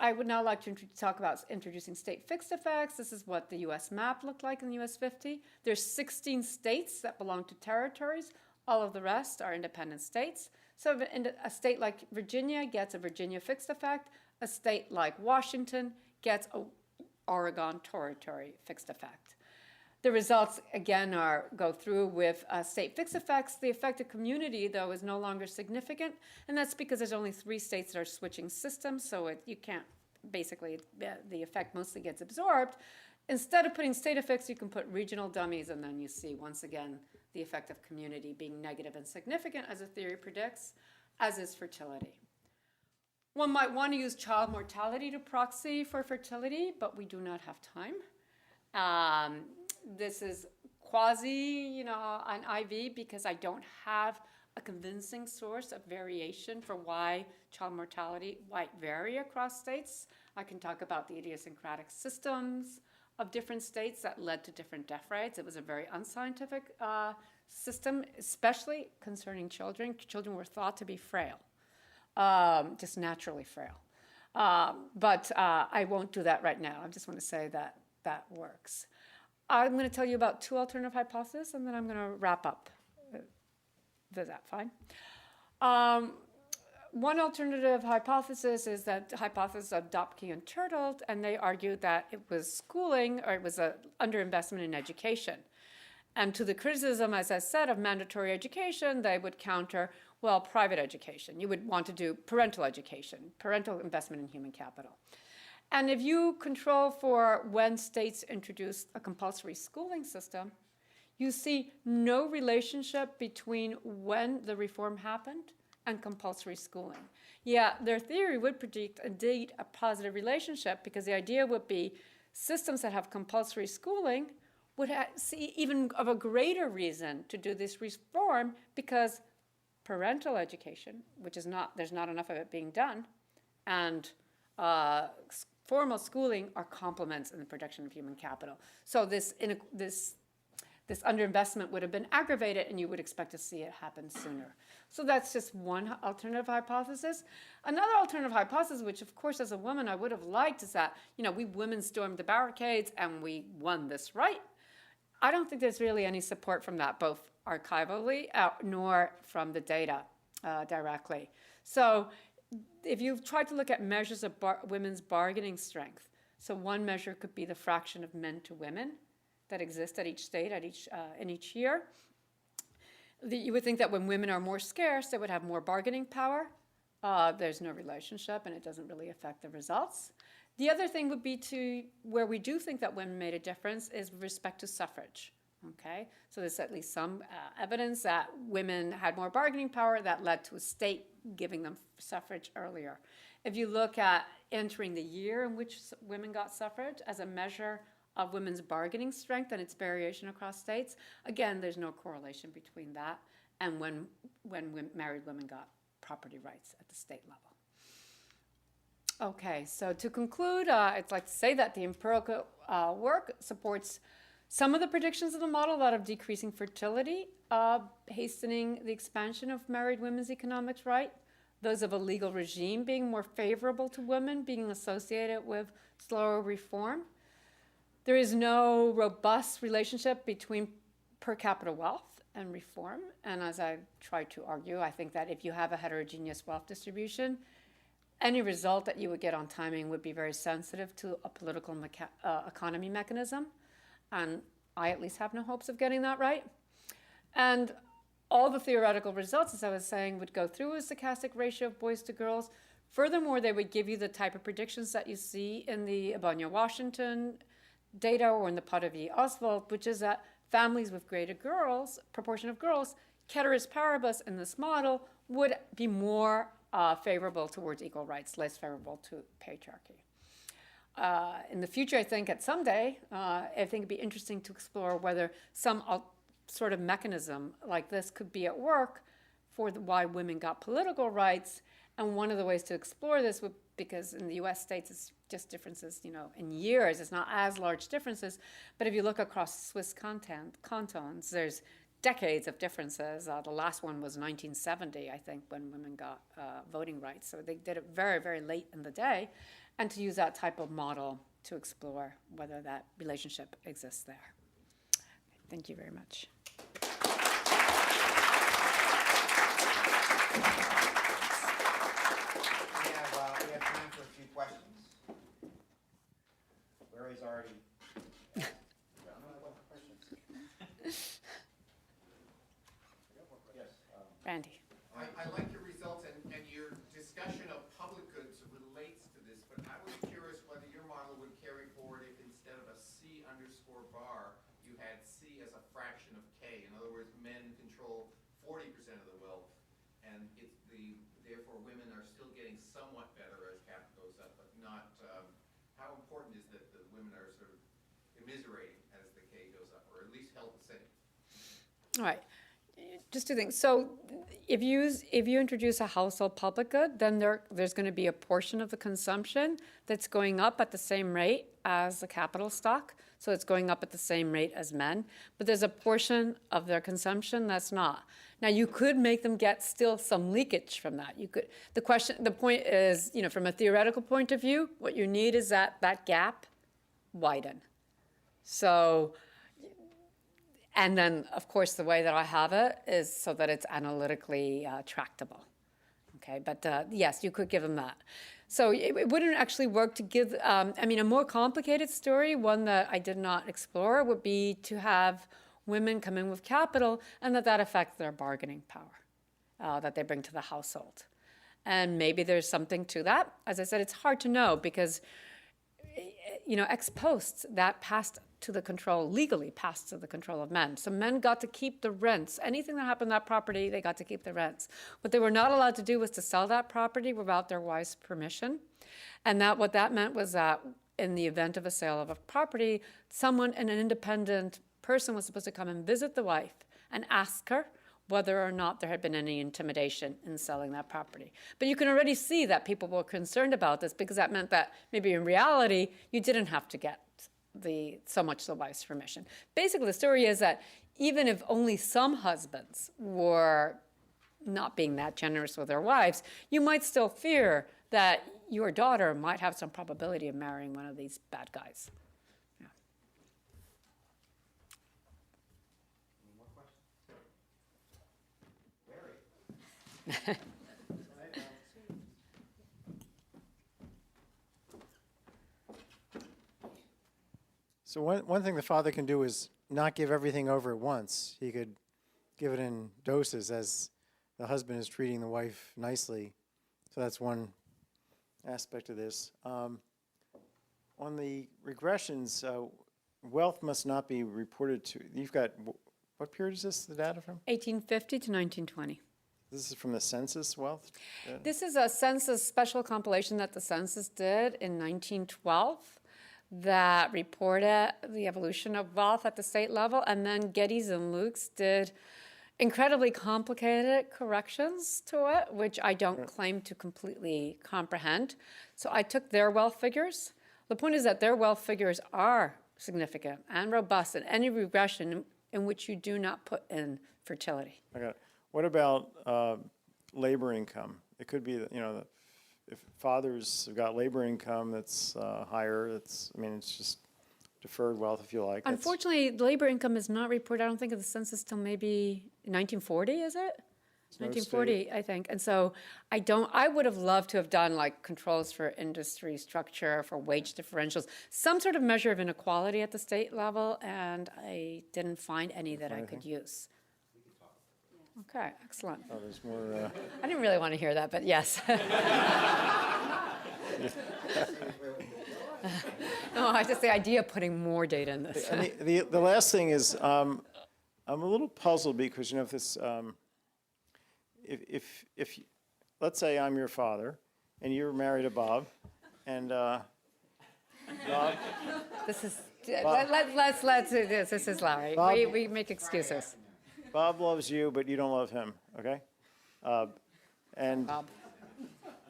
I would now like to talk about introducing state fixed effects. This is what the US map looked like in the US 50. There's 16 states that belong to territories. All of the rest are independent states. So a state like Virginia gets a Virginia fixed effect. A state like Washington gets a Oregon territory fixed effect. The results, again, go through with state fixed effects. The effect of community, though, is no longer significant, and that's because there's only 3 states that are switching systems, so you can't, basically, the effect mostly gets absorbed. Instead of putting state effects, you can put regional dummies, and then you see, once again, the effect of community being negative and significant, as the theory predicts, as is fertility. One might want to use child mortality to proxy for fertility, but we do not have time. This is quasi, an IV, because I don't have a convincing source of variation for why child mortality might vary across states. I can talk about the idiosyncratic systems of different states that led to different death rates. It was a very unscientific system, especially concerning children. Children were thought to be frail, just naturally frail. But I won't do that right now. I just want to say that that works. I'm going to tell you about 2 alternative hypotheses, and then I'm going to wrap up. Is that fine? One alternative hypothesis is that the hypothesis of Dopke and Turtle, and they argued that it was schooling, or it was an underinvestment in education. And to the criticism, as I said, of mandatory education, they would counter, well, private education. You would want to do parental education, parental investment in human capital. And if you control for when states introduce a compulsory schooling system, you see no relationship between when the reform happened and compulsory schooling. Yeah, their theory would predict indeed a positive relationship, because the idea would be systems that have compulsory schooling would see even of a greater reason to do this reform, because parental education, which is not, there's not enough of it being done, and formal schooling are complements in the production of human capital. So this underinvestment would have been aggravated, and you would expect to see it happen sooner. So that's just one alternative hypothesis. Another alternative hypothesis, which of course as a woman I would have liked, is that we women stormed the barricades and we won this right. I don't think there's really any support from that, both archivally nor from the data directly. So if you've tried to look at measures of women's bargaining strength, so one measure could be the fraction of men to women, that exist at each state, in each year. You would think that when women are more scarce, they would have more bargaining power. There's no relationship, and it doesn't really affect the results. The other thing would be to where we do think that women made a difference is with respect to suffrage. Okay, so there's at least some evidence that women had more bargaining power that led to a state giving them suffrage earlier. If you look at entering the year in which women got suffrage as a measure of women's bargaining strength and its variation across states, again, there's no correlation between that and when married women got property rights at the state level. Okay, so to conclude, I'd like to say that the empirical work supports some of the predictions of the model, that of decreasing fertility, hastening the expansion of married women's economic right, those of a legal regime being more favorable to women, being associated with slower reform. There is no robust relationship between per capita wealth and reform. And as I tried to argue, I think that if you have a heterogeneous wealth distribution, any result that you would get on timing would be very sensitive to a political economy mechanism. And I at least have no hopes of getting that right. And all the theoretical results, as I was saying, would go through a stochastic ratio of boys to girls. Furthermore, they would give you the type of predictions that you see in the Abanya-Washington data or in the Padovy-Oswald, which is that families with greater proportion of girls, ceteris paribus in this model, would be more favorable towards equal rights, less favorable to patriarchy. In the future, I think at someday, I think it'd be interesting to explore whether some sort of mechanism like this could be at work for why women got political rights. And one of the ways to explore this would, because in the US states, it's just differences, in years, it's not as large differences. But if you look across Swiss cantons, there's decades of differences. The last one was 1970, I think, when women got voting rights. So they did it very, very late in the day. And to use that type of model to explore whether that relationship exists there. Thank you very much. We have time for a few questions. Larry's already. Randy. I like your results, and your discussion of public goods relates to this, but I was curious whether your model would carry forward if instead of a C underscore bar, you had C as a fraction of K. In other words, men control 40% of the wealth, and therefore women are still getting somewhat better as capital goes up, but not, how important is that the women are sort of immiserating as the K goes up, or at least held the same? All right. Just two things. So if you introduce a household public good, then there's going to be a portion of the consumption that's going up at the same rate as the capital stock. So it's going up at the same rate as men. But there's a portion of their consumption that's not. Now, you could make them get still some leakage from that. You could. The point is, from a theoretical point of view, what you need is that gap widen. So. And then, of course, the way that I have it is so that it's analytically tractable. Okay, but yes, you could give them that. So it wouldn't actually work to give, a more complicated story, one that I did not explore, would be to have women come in with capital and that affects their bargaining power that they bring to the household. And maybe there's something to that. As I said, it's hard to know because, ex post, that legally passed to the control of men. So men got to keep the rents. Anything that happened to that property, they got to keep the rents. What they were not allowed to do was to sell that property without their wife's permission. And what that meant was that in the event of a sale of a property, an independent person was supposed to come and visit the wife and ask her whether or not there had been any intimidation in selling that property. But you can already see that people were concerned about this because that meant that maybe in reality, you didn't have to get so much the wife's permission. Basically, the story is that even if only some husbands were not being that generous with their wives, you might still fear that your daughter might have some probability of marrying one of these bad guys. Yeah. Any more questions? Larry. So one thing the father can do is not give everything over at once. He could give it in doses as the husband is treating the wife nicely. So that's one aspect of this. On the regressions, wealth must not be reported to, you've got, what period is this, the data from? 1850 to 1920. This is from the census wealth? data? This is a census special compilation that the census did in 1912 that reported the evolution of wealth at the state level, and then Geddes and Lueck did incredibly complicated corrections to it, which I don't claim to completely comprehend. So I took their wealth figures. The point is that their wealth figures are significant and robust in any regression in which you do not put in fertility. Okay. What about labor income? It could be that, if fathers have got labor income that's higher, it's just deferred wealth, if you like. Unfortunately, labor income is not reported, I don't think, of the census till maybe 1940, is it? 1940, I think. And so I would have loved to have done like controls for industry structure, for wage differentials, some sort of measure of inequality at the state level, and I didn't find any that I could use. Okay, excellent. Oh, there's more. I didn't really want to hear that, but yes. No, I just the idea of putting more data in this. And the last thing is, I'm a little puzzled because, if this, if let's say I'm your father, and you're married to Bob, and Bob. This is let's do this. This is Larry. Bob- We make excuses. Bob loves you, but you don't love him, okay? And Bob.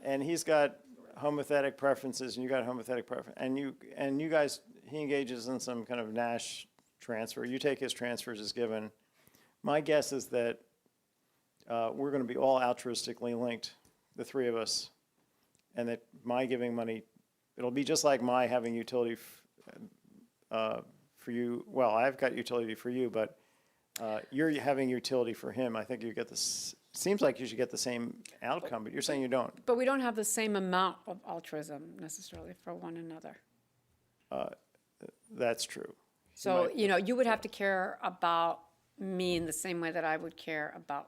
and he's got homothetic preferences, and you got homothetic preference, and you guys, he engages in some kind of Nash transfer. You take his transfers as given. My guess is that we're going to be all altruistically linked, the three of us, and that my giving money, it'll be just like my having utility for you. Well, I've got utility for you, but you're having utility for him. I think you get this. Seems like you should get the same outcome, but you're saying you don't. But we don't have the same amount of altruism necessarily for one another. That's true. So, you would have to care about me in the same way that I would care about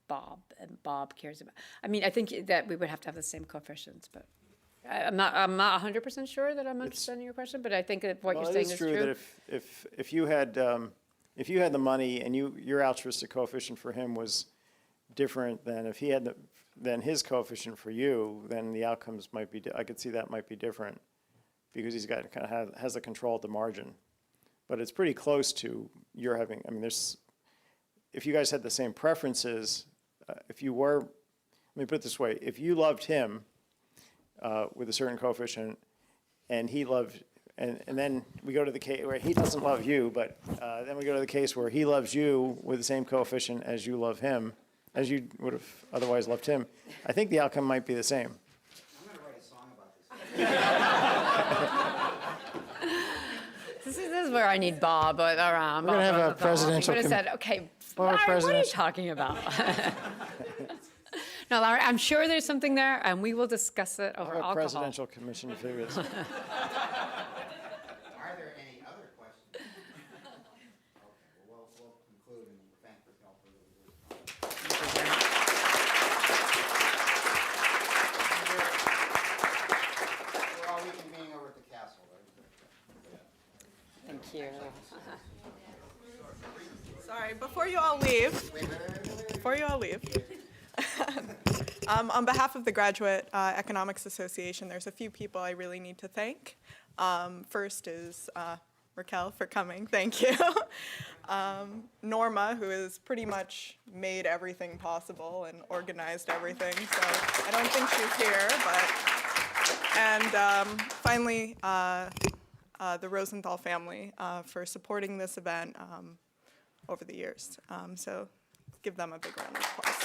Bob, and Bob cares about. I think that we would have to have the same coefficients, but I'm not 100% sure that I'm understanding your question, but I think that what you're saying is true. It is true that if you had the money and your altruistic coefficient for him was different than if he had than his coefficient for you, then the outcomes might be. I could see that might be different because he's got kind of has the control at the margin, but it's pretty close to your having. If you guys had the same preferences, if you were, let me put it this way: if you loved him with a certain coefficient, and he loved. And then we go to the case where he doesn't love you, but then we go to the case where he loves you with the same coefficient as you love him, as you would have otherwise loved him. I think the outcome might be the same. I'm going to write a song about this. This is where I need Bob around. We're going to have a presidential. He would have said, "Okay, Well, Larry, what are you president- talking about?" No, Larry, I'm sure there's something there, and we will discuss it over a alcohol. presidential commission to figure this. Are there any other questions? Okay, well, we'll conclude and thank Raquel for We're all reconvening over at the castle, right? Thank you. Sorry, before you all leave, on behalf of the Graduate Economics Association, there's a few people I really need to thank. First is Raquel for coming, thank you. Norma, who has pretty much made everything possible and organized everything, so I don't think she's here, and finally, the Rosenthal family for supporting this event over the years. So give them a big round of applause.